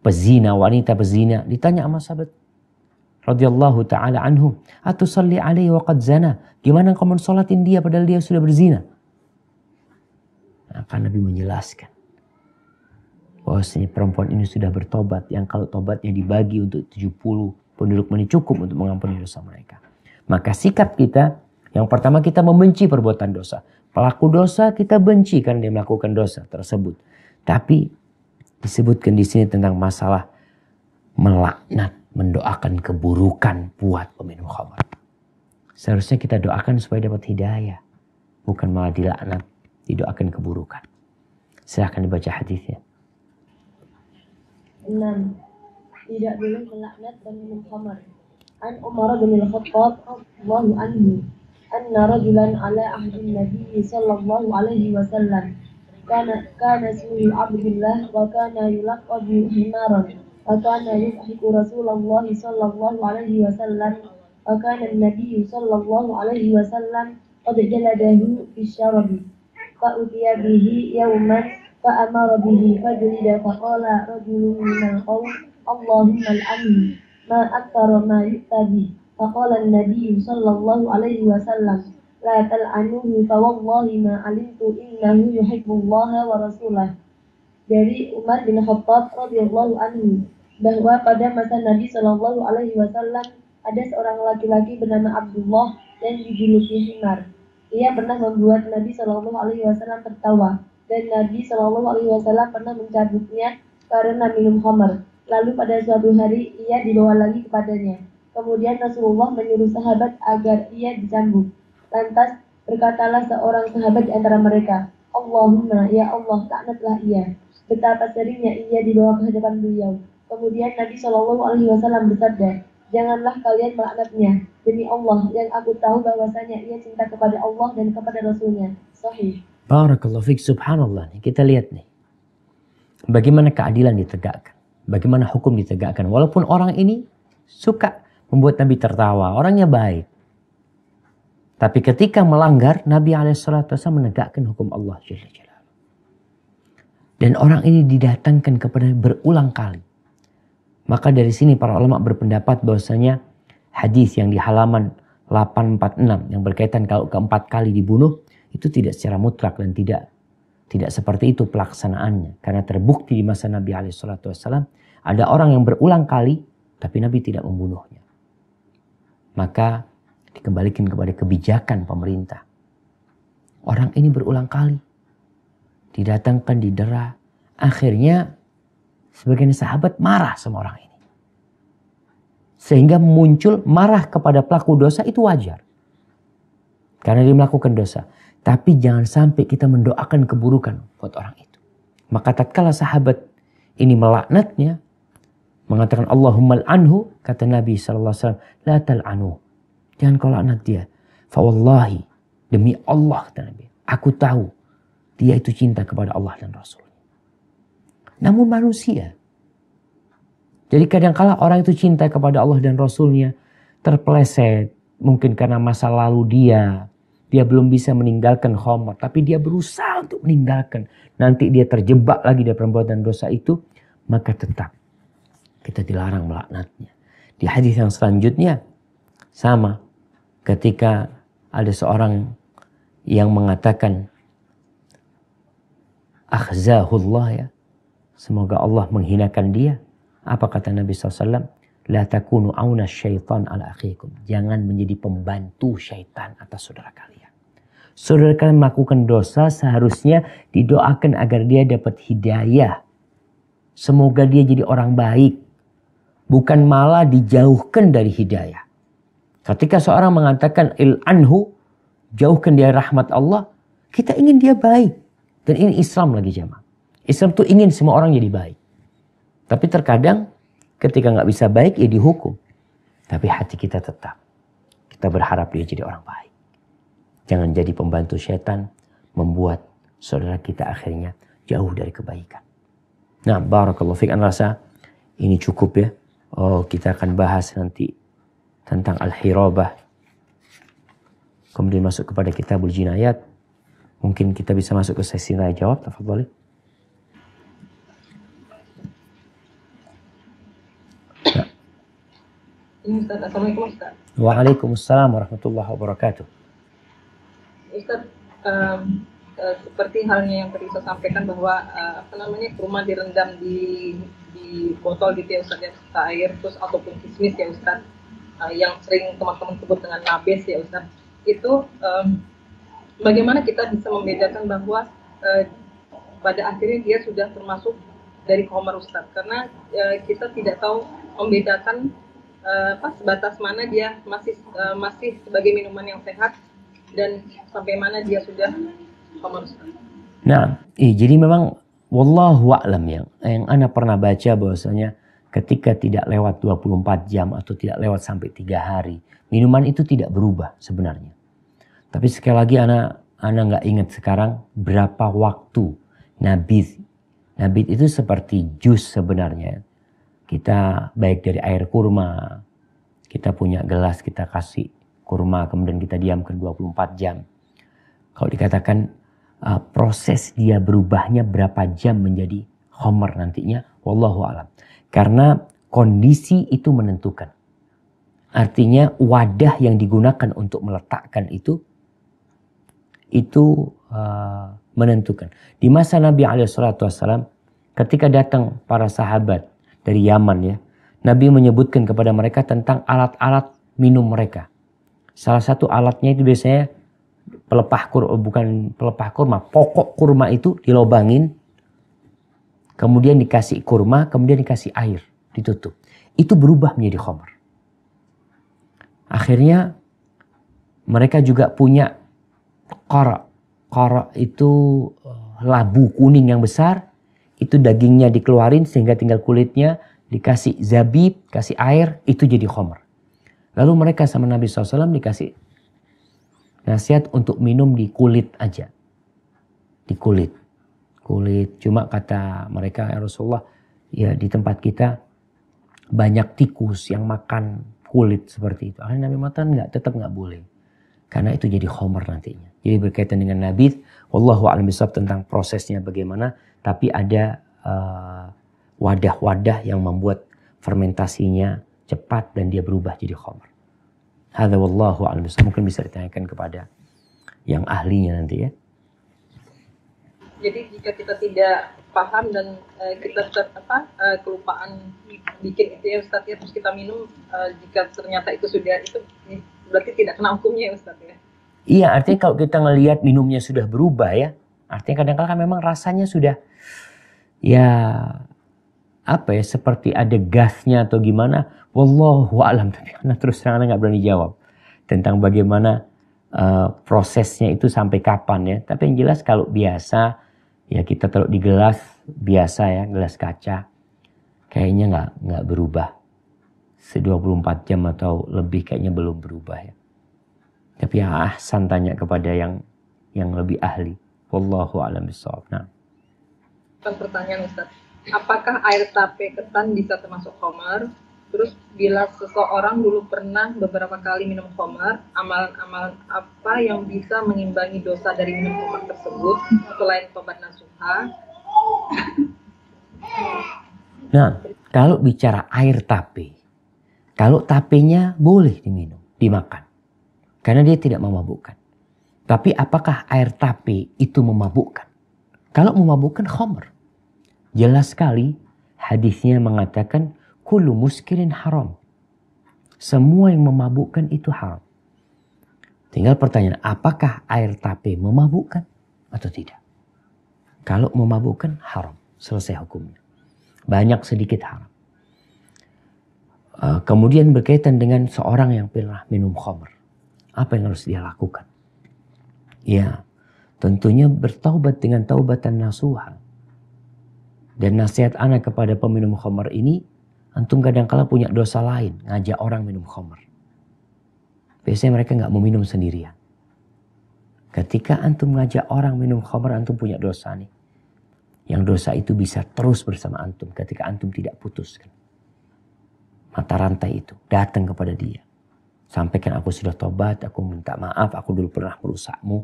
pezina, wanita pezina, ditanya sama sahabat radhiyallahu ta'ala anhum, atusalli alaihi wa qad zana, gimana kau mensolatin dia padahal dia sudah berzina? Maka Nabi menjelaskan bahwasanya perempuan ini sudah bertobat, yang kalau tobatnya dibagi untuk 70 penduduk ini cukup untuk mengampuni dosa mereka. Maka sikap kita, yang pertama kita membenci perbuatan dosa. Pelaku dosa kita benci karena dia melakukan dosa tersebut. Tapi disebutkan di sini tentang masalah melaknat, mendoakan keburukan buat peminum khamr. Seharusnya kita doakan supaya dapat hidayah, bukan malah dilaknat, didoakan keburukan. Silahkan dibaca hadisnya. 6. Tidak boleh melaknat dan minum khamr. An Umar bin Al-Khattab radhiyallahu anhu, anna rajulan ala ahdi Nabi sallallahu alaihi wasallam kana ismuhu Abdullah wa kana yulaqabu himaran. وكان يضحك رسول الله صلى الله عليه وسلم وكان النبي صلى الله عليه وسلم قد جلده في الشرب فأتي به يوما فأمر به فجلد فقال رجل من القوم اللهم الأمن ما أكثر ما يؤتى به فقال النبي صلى الله عليه وسلم لا تلعنوه فوالله ما علمت إنه يحب الله ورسوله. Dari Umar bin Khattab radhiyallahu anhu, bahwa pada masa Nabi Shallallahu Alaihi Wasallam ada seorang laki-laki bernama Abdullah yang dijuluki Himar. Ia pernah membuat Nabi Shallallahu Alaihi Wasallam tertawa dan Nabi Shallallahu Alaihi Wasallam pernah mencabutnya karena minum khamr. Lalu pada suatu hari ia dibawa lagi kepadanya. Kemudian Rasulullah menyuruh sahabat agar ia dicambuk. Lantas berkatalah seorang sahabat di antara mereka, Allahumma ya Allah laknatlah ia. Betapa seringnya ia dibawa ke hadapan beliau. Kemudian Nabi Shallallahu Alaihi Wasallam bersabda, janganlah kalian melaknatnya. Demi Allah yang aku tahu bahwasanya ia cinta kepada Allah dan kepada Rasulnya. Sahih. Barakallahu fiik. Subhanallah. Kita lihat nih, bagaimana keadilan ditegakkan, bagaimana hukum ditegakkan. Walaupun orang ini suka membuat Nabi tertawa, orangnya baik, tapi ketika melanggar, Nabi SAW menegakkan hukum Allah. Dan orang ini didatangkan kepada berulang kali. Maka dari sini para ulama berpendapat bahwasanya hadis yang di halaman 846 yang berkaitan kalau keempat kali dibunuh itu tidak secara mutlak dan tidak seperti itu pelaksanaannya. Karena terbukti di masa Nabi SAW ada orang yang berulang kali tapi Nabi tidak membunuhnya. Maka dikembalikan kepada kebijakan pemerintah. Orang ini berulang kali didatangkan, didera. Akhirnya sebagian sahabat marah sama orang ini. Sehingga muncul marah kepada pelaku dosa itu wajar. Karena dia melakukan dosa. Tapi jangan sampai kita mendoakan keburukan buat orang itu. Maka tatkala sahabat ini melaknatnya, mengatakan Allahumma al'anhu, kata Nabi SAW, la tal'anu. Jangan kau laknat dia. Fa wallahi, demi Allah, kata Nabi, aku tahu dia itu cinta kepada Allah dan Rasul. Namun manusia. Jadi kadang-kala orang itu cinta kepada Allah dan Rasulnya, terpeleset. Mungkin karena masa lalu dia belum bisa meninggalkan khamar. Tapi dia berusaha untuk meninggalkan. Nanti dia terjebak lagi dari perbuatan dosa itu. Maka tetap kita dilarang melaknatnya. Di hadis yang selanjutnya sama. Ketika ada seorang yang mengatakan akhzahullah, ya, semoga Allah menghinakan dia. Apa kata Nabi SAW? La takunu auna syaitan ala akhikum. Jangan menjadi pembantu syaitan atas saudara kalian. Saudara kalian melakukan dosa, seharusnya didoakan agar dia dapat hidayah. Semoga dia jadi orang baik. Bukan malah dijauhkan dari hidayah. Ketika seorang mengatakan il-anhu, jauhkan dia rahmat Allah, kita ingin dia baik. Dan ini Islam lagi jamaah. Islam tuh ingin semua orang jadi baik. Tapi terkadang ketika nggak bisa baik, ya dihukum. Tapi hati kita tetap. Kita berharap dia jadi orang baik. Jangan jadi pembantu setan, membuat saudara kita akhirnya jauh dari kebaikan. Nah, barakallahu fiik, ana rasa ini cukup ya. Oh, kita akan bahas nanti tentang al-hirabah. Kemudian masuk kepada kitabul jinayat. Mungkin kita bisa masuk ke sesi tanya jawab. Tafadhali. Ustaz, Assalamualaikum Ustaz. Waalaikumsalam warahmatullahi wabarakatuh. Ustaz, seperti halnya yang tadi saya sampaikan bahwa kurma direndam di botol gitu ya Ustaz, ya, air terus ataupun kismis ya Ustaz, yang sering teman-teman sebut dengan nabes ya Ustaz. Itu bagaimana kita bisa membedakan bahwa pada akhirnya dia sudah termasuk dari khamar Ustaz, karena kita tidak tahu membedakan sebatas mana dia masih sebagai minuman yang sehat dan sampai mana dia sudah khamar Ustaz. Nah, jadi memang wallahu a'lam, yang ana pernah baca bahwasanya ketika tidak lewat 24 jam atau tidak lewat sampai 3 hari, minuman itu tidak berubah sebenarnya. Tapi sekali lagi ana nggak ingat sekarang berapa waktu nabid. Nabid itu seperti jus sebenarnya. Kita baik dari air kurma, kita punya gelas, kita kasih kurma, kemudian kita diamkan 24 jam. Kalau dikatakan proses dia berubahnya berapa jam menjadi khamar nantinya, wallahu alam. Karena kondisi itu menentukan. Artinya wadah yang digunakan untuk meletakkan itu menentukan. Di masa Nabi SAW, ketika datang para sahabat dari Yaman ya, Nabi menyebutkan kepada mereka tentang alat-alat minum mereka. Salah satu alatnya itu biasanya pelepah kurma, pokok kurma itu dilobangin, kemudian dikasih kurma, kemudian dikasih air, ditutup. Itu berubah menjadi khamar. Akhirnya mereka juga punya qara. Qara itu labu kuning yang besar, itu dagingnya dikeluarin sehingga tinggal kulitnya, dikasih zabib, kasih air, itu jadi khamar. Lalu mereka sama Nabi SAW dikasih nasihat untuk minum di kulit aja. Di kulit. Cuma kata mereka, ya Rasulullah, ya di tempat kita banyak tikus yang makan kulit seperti itu. Akhirnya Nabi mengatakan tetap nggak boleh. Karena itu jadi khamar nantinya. Jadi berkaitan dengan nabid, wallahu a'lam bishawab tentang prosesnya bagaimana. Tapi ada wadah-wadah yang membuat fermentasinya cepat dan dia berubah jadi khamar. Hadza wallahu a'lam bishawab. Mungkin bisa ditanyakan kepada yang ahlinya nanti ya. Jadi jika kita tidak paham dan kita kelupaan bikin itu ya Ustaz ya, terus kita minum, jika ternyata itu sudah itu berarti tidak kena hukumnya ya Ustaz ya. Iya, artinya kalau kita ngelihat minumnya sudah berubah ya, artinya kadang-kadang memang rasanya sudah seperti ada gasnya atau gimana. Wallahu a'lam, tapi karena terus terang nggak berani jawab tentang bagaimana prosesnya itu sampai kapan ya. Tapi yang jelas kalau biasa ya kita taruh di gelas biasa ya, gelas kaca, kayaknya nggak berubah. 24 jam atau lebih kayaknya belum berubah ya. Tapi yang ahsan tanya kepada yang lebih ahli. Wallahu a'lam bishawab. Nah. Pertanyaan Ustaz, apakah air tape ketan bisa termasuk khamar? Terus bila seseorang dulu pernah beberapa kali minum khamar, amalan-amalan apa yang bisa mengimbangi dosa dari minum khamar tersebut selain tobat nasuha? Nah, kalau bicara air tape, kalau tapenya boleh diminum, dimakan. Karena dia tidak memabukkan. Tapi apakah air tape itu memabukkan? Kalau memabukkan khamr. Jelas sekali hadisnya mengatakan kullu muskirin haram. Semua yang memabukkan itu haram. Tinggal pertanyaan, apakah air tape memabukkan atau tidak? Kalau memabukkan haram, selesai hukumnya. Banyak sedikit haram. Kemudian berkaitan dengan seorang yang pernah minum khamr. Apa yang harus dia lakukan? Ya, tentunya bertaubat dengan taubatan nasuha. Dan nasihat anak kepada peminum khamr ini, antum kadang-kala punya dosa lain, ngajak orang minum khamr. Biasanya mereka nggak mau minum sendirian. Ketika antum ngajak orang minum khamr, antum punya dosa nih. Yang dosa itu bisa terus bersama antum ketika antum tidak putuskan. Mata rantai itu datang kepada dia. Sampaikan aku sudah tobat, aku minta maaf, aku dulu pernah merusakmu.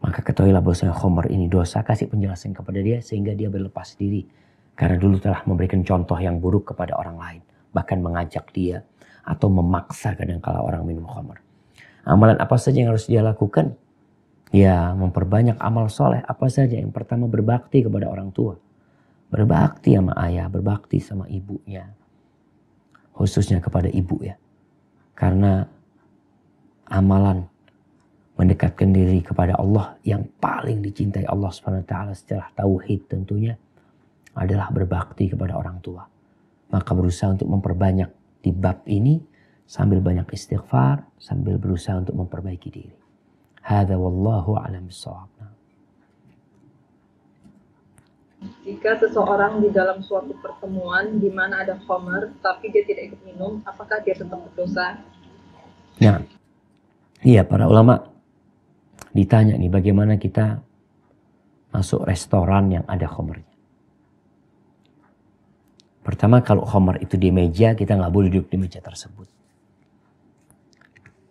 Maka ketahuilah bahwasanya khamr ini dosa, kasih penjelasan kepada dia sehingga dia berlepas diri. Karena dulu telah memberikan contoh yang buruk kepada orang lain. Bahkan mengajak dia atau memaksa kadang-kala orang minum khamr. Amalan apa saja yang harus dia lakukan? Ya, memperbanyak amal soleh. Apa saja? Yang pertama, berbakti kepada orang tua. Berbakti sama ayah, berbakti sama ibunya. Khususnya kepada ibu ya. Karena amalan mendekatkan diri kepada Allah yang paling dicintai Allah SWT setelah tauhid tentunya adalah berbakti kepada orang tua. Maka berusaha untuk memperbanyak di bab ini sambil banyak istighfar, sambil berusaha untuk memperbaiki diri. Hadza wallahu a'lam bishawab. Jika seseorang di dalam suatu pertemuan di mana ada khamr tapi dia tidak ikut minum, apakah dia tetap berdosa? Nah, iya para ulama ditanya nih bagaimana kita masuk restoran yang ada khamrnya. Pertama, kalau khamr itu di meja, kita nggak boleh duduk di meja tersebut.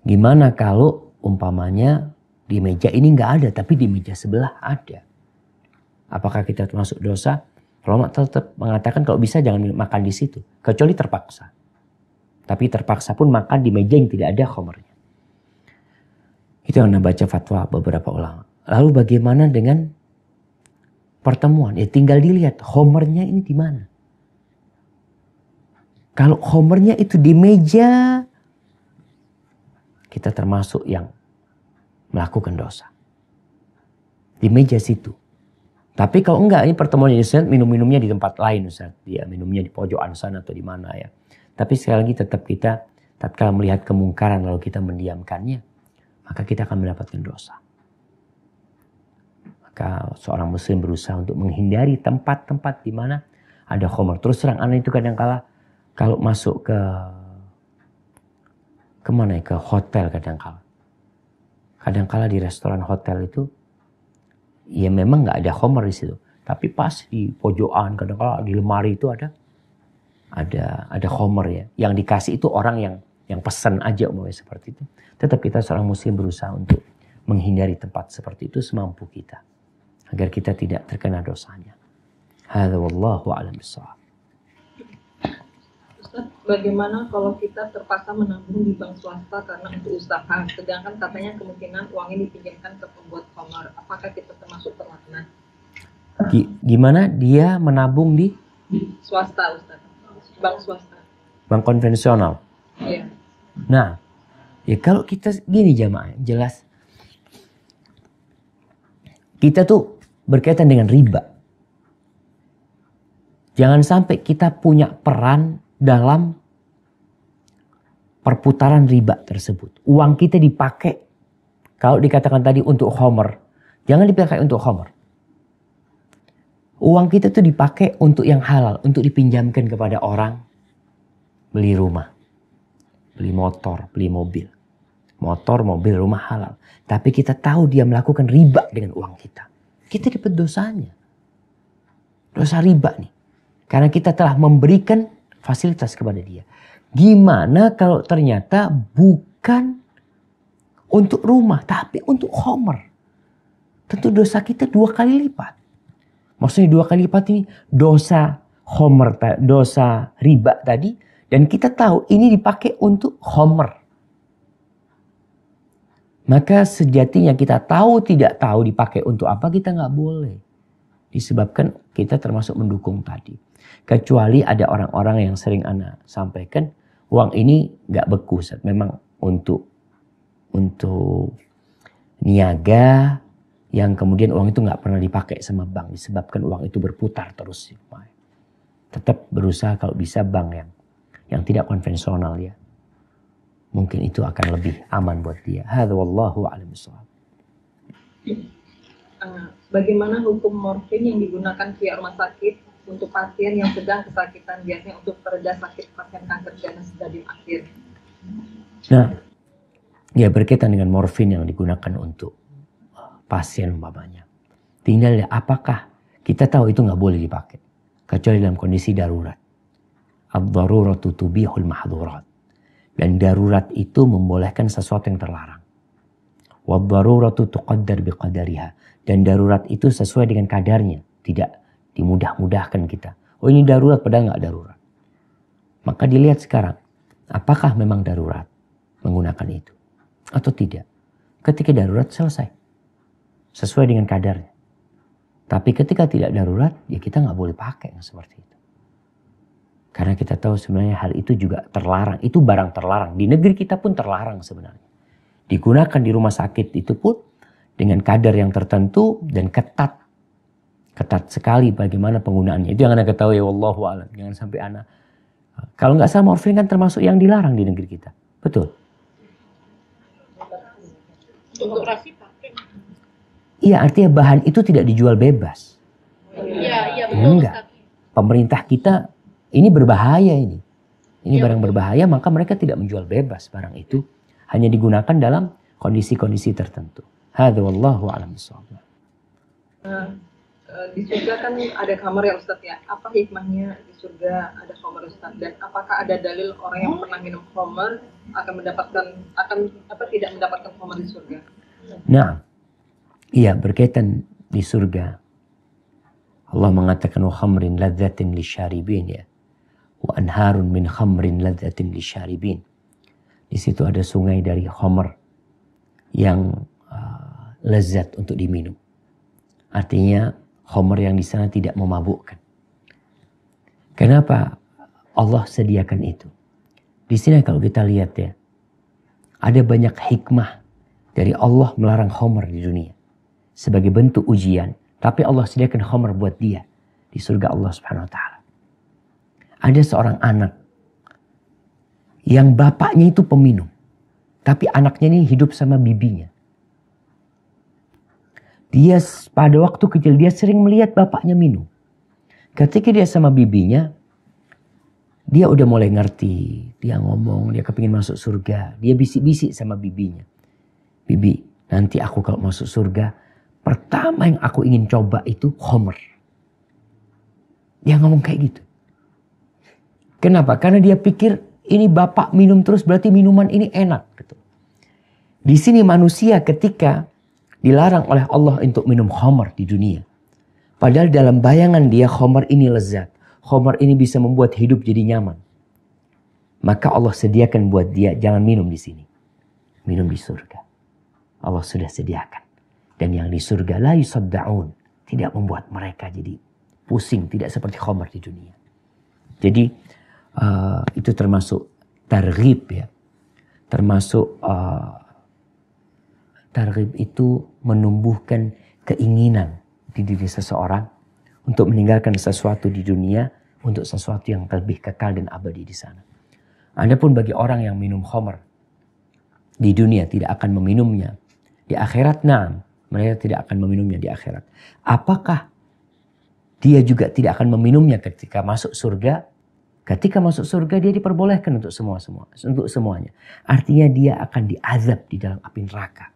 Gimana kalau umpamanya di meja ini nggak ada, tapi di meja sebelah ada? Apakah kita termasuk dosa? Ulama tetap mengatakan kalau bisa jangan makan di situ, kecuali terpaksa. Tapi terpaksa pun makan di meja yang tidak ada khamrnya. Itu yang baca fatwa beberapa ulama. Lalu bagaimana dengan pertemuan? Ya tinggal dilihat khamrnya ini di mana. Kalau khamrnya itu di meja, kita termasuk yang melakukan dosa. Di meja situ. Tapi kalau enggak, ini pertemuan Ustaz, minum-minumnya di tempat lain Ustaz. Dia minumnya di pojokan sana atau di mana ya. Tapi sekali lagi tetap kita tatkala melihat kemungkaran lalu kita mendiamkannya, maka kita akan mendapatkan dosa. Maka seorang muslim berusaha untuk menghindari tempat-tempat di mana ada khamr. Terus terang anak itu kadang-kala kalau masuk ke mana ya, ke hotel kadang-kala. Kadang-kala di restoran hotel itu ya memang nggak ada khamr di situ. Tapi pas di pojokan kadang-kala di lemari itu ada khamr ya. Yang dikasih itu orang yang pesan aja umumnya seperti itu. Tetap kita seorang muslim berusaha untuk menghindari tempat seperti itu semampu kita. Agar kita tidak terkena dosanya. Hadza wallahu a'lam bishawab. Ustaz, bagaimana kalau kita terpaksa menabung di bank swasta karena untuk usaha, sedangkan katanya kemungkinan uangnya dipinjamkan ke pembuat khamr, apakah kita termasuk terlaknat? Gimana dia menabung di Swasta Ustaz, bank swasta. Bank konvensional. Iya. Nah, ya kalau kita gini jamaah, jelas kita tuh berkaitan dengan riba. Jangan sampai kita punya peran dalam perputaran riba tersebut. Uang kita dipakai Kalau dikatakan tadi untuk khomer, jangan dipakai untuk khomer. Uang kita tuh dipakai untuk yang halal, untuk dipinjamkan kepada orang, beli rumah, beli motor, beli mobil. Motor, mobil, rumah halal. Tapi kita tahu dia melakukan riba dengan uang kita. Kita dapat dosanya. Dosa riba nih. Karena kita telah memberikan fasilitas kepada dia. Gimana kalau ternyata bukan untuk rumah, tapi untuk khomer? Tentu dosa kita 2 kali lipat. Maksudnya 2 kali lipat ini dosa khomer, dosa riba tadi. Dan kita tahu ini dipakai untuk khomer. Maka sejatinya kita tahu tidak tahu dipakai untuk apa, kita nggak boleh. Disebabkan kita termasuk mendukung tadi. Kecuali ada orang-orang yang sering ana sampaikan, uang ini nggak beku, memang untuk niaga yang kemudian uang itu nggak pernah dipakai sama bank. Disebabkan uang itu berputar terus. Tetap berusaha kalau bisa bank yang tidak konvensional ya. Mungkin itu akan lebih aman buat dia. Hadza wallahu a'lam bishawab. Bagaimana hukum morfin yang digunakan pihak rumah sakit untuk pasien yang sedang kesakitan, biasanya untuk pereda sakit pasien kanker ganas stadium akhir? Nah, ya berkaitan dengan morfin yang digunakan untuk pasien umpamanya. Tinggal apakah kita tahu itu nggak boleh dipakai kecuali dalam kondisi darurat. Ad-daruratu tubihul mahdhurat. Dan darurat itu membolehkan sesuatu yang terlarang. Wad-daruratu tuqaddar biqadariha. Dan darurat itu sesuai dengan kadarnya. Tidak dimudah-mudahkan kita. Oh ini darurat padahal nggak darurat. Maka dilihat sekarang. Apakah memang darurat menggunakan itu? Atau tidak? Ketika darurat selesai. Sesuai dengan kadarnya. Tapi ketika tidak darurat, ya kita nggak boleh pakai yang seperti itu. Karena kita tahu sebenarnya hal itu juga terlarang. Itu barang terlarang. Di negeri kita pun terlarang sebenarnya. Digunakan di rumah sakit itu pun dengan kadar yang tertentu dan ketat. Ketat sekali bagaimana penggunaannya. Itu yang Anda ketahui ya wallahu a'lam. Jangan sampai Anda. Kalau nggak salah morfin kan termasuk yang dilarang di negeri kita. Betul. Untuk operasi pakai. Iya artinya bahan itu tidak dijual bebas. Iya betul. Enggak. Pemerintah kita ini berbahaya ini. Ini barang berbahaya maka mereka tidak menjual bebas barang itu. Hanya digunakan dalam kondisi-kondisi tertentu. Hadza wallahu a'lam bishawab. Di surga kan ada kamar ya Ustaz ya. Apa hikmahnya di surga ada kamar Ustaz? Dan apakah ada dalil orang yang pernah minum khamar tidak mendapatkan khamar di surga? Nah, iya berkaitan di surga. Allah mengatakan wa khamrin ladzatin lisyaribin ya. Wa anharun min khamrin ladzatin lisyaribin. Di situ ada sungai dari khamr yang lezat untuk diminum. Artinya khamr yang di sana tidak memabukkan. Kenapa Allah sediakan itu? Di sini kalau kita lihat ya, ada banyak hikmah dari Allah melarang khamr di dunia sebagai bentuk ujian. Tapi Allah sediakan khamr buat dia di surga Allah Subhanahu wa taala. Ada seorang anak yang bapaknya itu peminum. Tapi anaknya ini hidup sama bibinya. Dia pada waktu kecil dia sering melihat bapaknya minum. Ketika dia sama bibinya, dia udah mulai ngerti. Dia ngomong, dia kepingin masuk surga. Dia bisik-bisik sama bibinya. Bibi, nanti aku kalau masuk surga, pertama yang aku ingin coba itu khamr. Dia ngomong kayak gitu. Kenapa? Karena dia pikir ini bapak minum terus berarti minuman ini enak. Gitu. Di sini manusia ketika dilarang oleh Allah untuk minum khamr di dunia. Padahal dalam bayangan dia khamr ini lezat. Khamr ini bisa membuat hidup jadi nyaman. Maka Allah sediakan buat dia jangan minum di sini. Minum di surga. Allah sudah sediakan. Dan yang di surga la yusaddaun. Tidak membuat mereka jadi pusing. Tidak seperti khamr di dunia. Jadi itu termasuk targhib ya. Termasuk targhib itu menumbuhkan keinginan di diri seseorang untuk meninggalkan sesuatu di dunia untuk sesuatu yang lebih kekal dan abadi di sana. Adapun bagi orang yang minum khamr di dunia tidak akan meminumnya Di akhirat, nah, mereka tidak akan meminumnya di akhirat. Apakah dia juga tidak akan meminumnya ketika masuk surga? Ketika masuk surga dia diperbolehkan untuk semuanya. Artinya dia akan diazab di dalam api neraka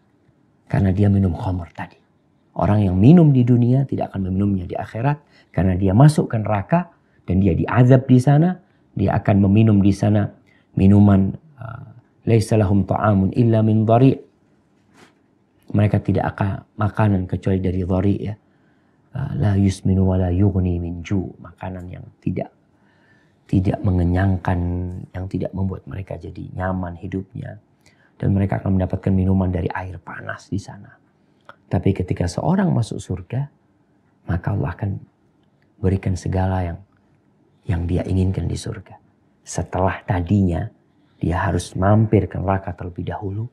karena dia minum khamr tadi. Orang yang minum di dunia tidak akan meminumnya di akhirat karena dia masuk ke neraka dan dia diazab di sana. Dia akan meminum di sana minuman laisa lahum ta'amun illa min dhari'. Mereka tidak akan makanan kecuali dari dhari' ya. La yusminu wa la yughni min ju'. Makanan yang tidak mengenyangkan, yang tidak membuat mereka jadi nyaman hidupnya. Dan mereka akan mendapatkan minuman dari air panas di sana. Tapi ketika seorang masuk surga, maka Allah akan berikan segala yang dia inginkan di surga. Setelah tadinya dia harus mampir ke neraka terlebih dahulu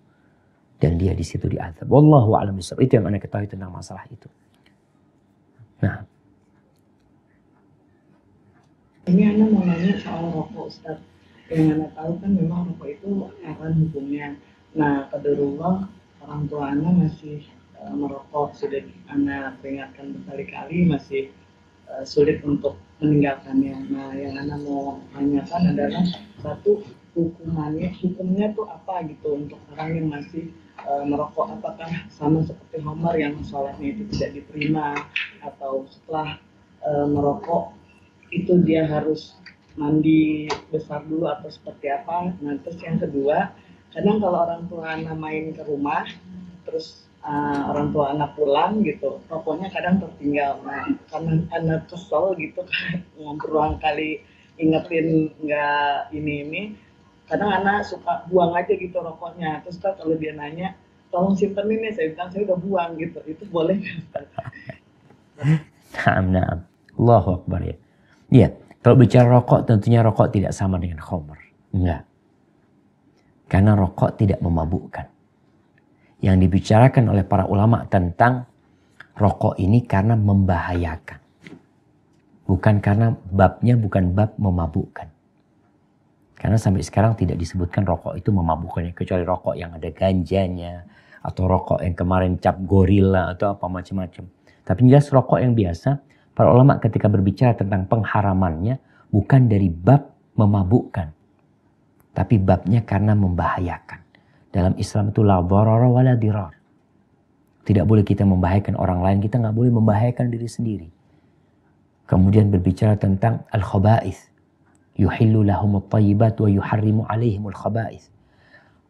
dan dia di situ diazab. Wallahu a'lam bishawab. Itu yang Anda ketahui tentang masalah itu. Nah, ini Anda mau nanya soal rokok, Ustaz. Yang Anda tahu kan memang rokok itu haram hukumnya. Nah, qadarullah orang tua Anda masih merokok, sudah Anda peringatkan berkali-kali, masih sulit untuk meninggalkannya. Nah, yang Anda mau tanyakan adalah satu, hukumnya tuh apa gitu untuk orang yang masih merokok? Apakah sama seperti Homer yang sholatnya itu tidak diterima, atau setelah merokok itu dia harus mandi besar dulu atau seperti apa? Nah, terus yang kedua, kadang kalau orang tua anak main ke rumah, terus orang tua anak pulang gitu, rokoknya kadang tertinggal. Nah, karena anak kesel gitu kan, berulang kali ingetin nggak ini, kadang anak suka buang aja gitu rokoknya. Terus kalau dia nanya, tolong simpen ini, saya bilang saya udah buang gitu. Itu boleh nggak? Naam. Allahu Akbar ya. Iya, kalau bicara rokok tentunya rokok tidak sama dengan khamr. Enggak. Karena rokok tidak memabukkan. Yang dibicarakan oleh para ulama tentang rokok ini karena membahayakan. Bukan karena babnya bukan bab memabukkan. Karena sampai sekarang tidak disebutkan rokok itu memabukkan. Kecuali rokok yang ada ganjanya. Atau rokok yang kemarin cap gorila atau apa macam-macam. Tapi jelas rokok yang biasa. Para ulama ketika berbicara tentang pengharamannya bukan dari bab memabukkan. Tapi babnya karena membahayakan. Dalam Islam itu la dharara wa la dirar. Tidak boleh kita membahayakan orang lain, kita nggak boleh membahayakan diri sendiri. Kemudian berbicara tentang al-khaba'ith. Yuhillu lahumut thayyibat wa yuharrimu alaihimul khaba'ith.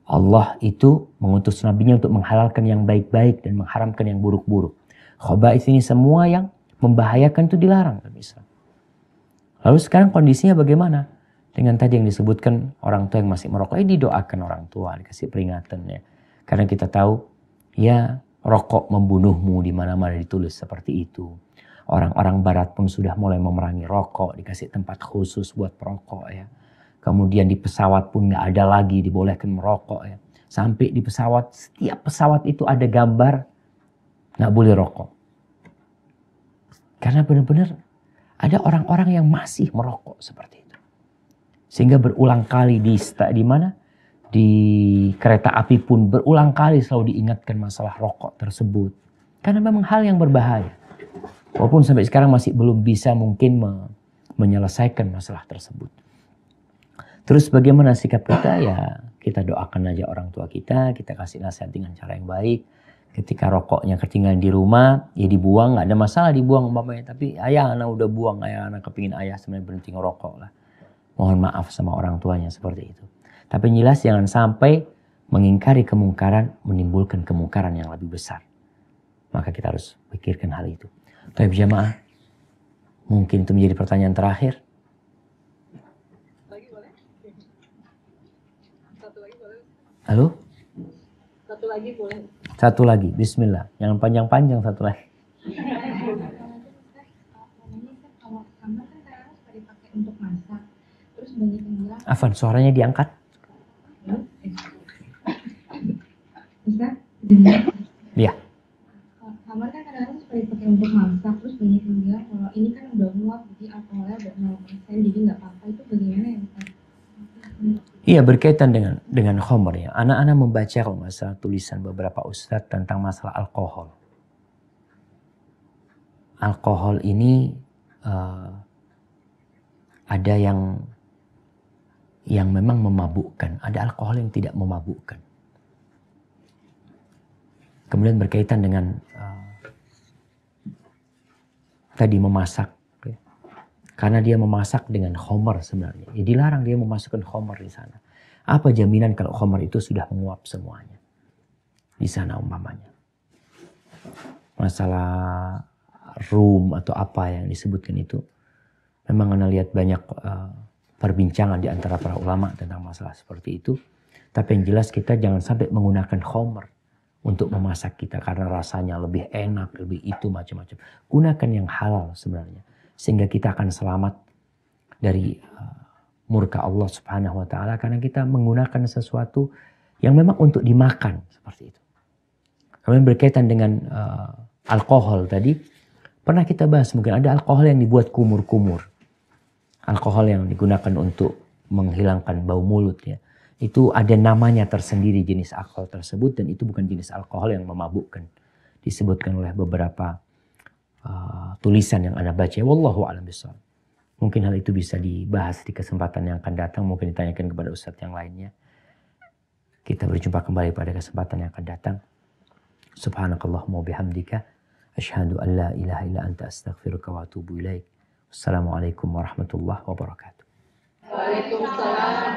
Allah itu mengutus nabinya untuk menghalalkan yang baik-baik dan mengharamkan yang buruk-buruk. Khaba'ith ini semua yang membahayakan itu dilarang dalam Islam. Lalu sekarang kondisinya bagaimana? Dengan tadi yang disebutkan orang tua yang masih merokok, didoakan orang tua, dikasih peringatan ya. Karena kita tahu ya rokok membunuhmu, di mana-mana ditulis seperti itu. Orang-orang barat pun sudah mulai memerangi rokok, dikasih tempat khusus buat perokok ya. Kemudian di pesawat pun nggak ada lagi dibolehkan merokok ya. Sampai di pesawat, setiap pesawat itu ada gambar nggak boleh rokok. Karena benar-benar ada orang-orang yang masih merokok seperti itu. Sehingga berulang kali di mana? Di kereta api pun berulang kali selalu diingatkan masalah rokok tersebut. Karena memang hal yang berbahaya. Walaupun sampai sekarang masih belum bisa mungkin menyelesaikan masalah tersebut. Terus bagaimana sikap kita? Ya kita doakan aja orang tua kita kasih nasihat dengan cara yang baik. Ketika rokoknya ketinggalan di rumah, ya dibuang, nggak ada masalah dibuang umpamanya. Tapi ayah anak udah buang, ayah anak kepingin ayah sebenarnya berhenti ngerokok lah. Mohon maaf sama orang tuanya seperti itu. Tapi jelas jangan sampai mengingkari kemungkaran menimbulkan kemungkaran yang lebih besar. Maka kita harus pikirkan hal itu. Baik jamaah, mungkin itu menjadi pertanyaan terakhir. Lagi boleh? Satu lagi boleh? Halo? Satu lagi boleh? Satu lagi, bismillah. Jangan panjang-panjang, satu lagi. Kalau kamar kan kadang suka dipakai untuk masak. Terus banyak yang bilang, Afan, suaranya diangkat. Ustaz, dengar. Ya. Kamar kan kadang-kadang suka dipakai untuk masak. Terus banyak yang bilang kalau ini kan udah muat, jadi alkoholnya udah 0%, jadi nggak apa-apa. Itu bagaimana ya Ustaz? Iya, berkaitan dengan khamr ya. Anak-anak membaca kalau nggak salah tulisan beberapa ustadz tentang masalah alkohol. Alkohol ini ada yang memang memabukkan, ada alkohol yang tidak memabukkan. Kemudian berkaitan dengan tadi memasak, ya. Karena dia memasak dengan khamr sebenarnya. Ya, dilarang dia memasukkan khamr di sana. Apa jaminan kalau khamr itu sudah menguap semuanya di sana umpamanya? Masalah rum atau apa yang disebutkan itu, memang Anda lihat banyak perbincangan di antara para ulama tentang masalah seperti itu. Tapi yang jelas kita jangan sampai menggunakan khamr untuk memasak kita karena rasanya lebih enak, lebih itu macam-macam. Gunakan yang halal sebenarnya sehingga kita akan selamat dari murka Allah Subhanahu wa taala karena kita menggunakan sesuatu yang memang untuk dimakan seperti itu. Kemudian berkaitan dengan alkohol tadi pernah kita bahas, mungkin ada alkohol yang dibuat kumur-kumur. Alkohol yang digunakan untuk menghilangkan bau mulut ya. Itu ada namanya tersendiri jenis alkohol tersebut dan itu bukan jenis alkohol yang memabukkan. Disebutkan oleh beberapa tulisan yang Anda baca. Wallahu a'lam bishawab. Mungkin hal itu bisa dibahas di kesempatan yang akan datang. Mungkin ditanyakan kepada ustadz yang lainnya. Kita berjumpa kembali pada kesempatan yang akan datang. Subhanakallahumma bihamdika. Asyhadu an la ilaha illa anta astaghfiruka wa atubu ilaik. Wassalamualaikum warahmatullahi wabarakatuh. Waalaikumsalam.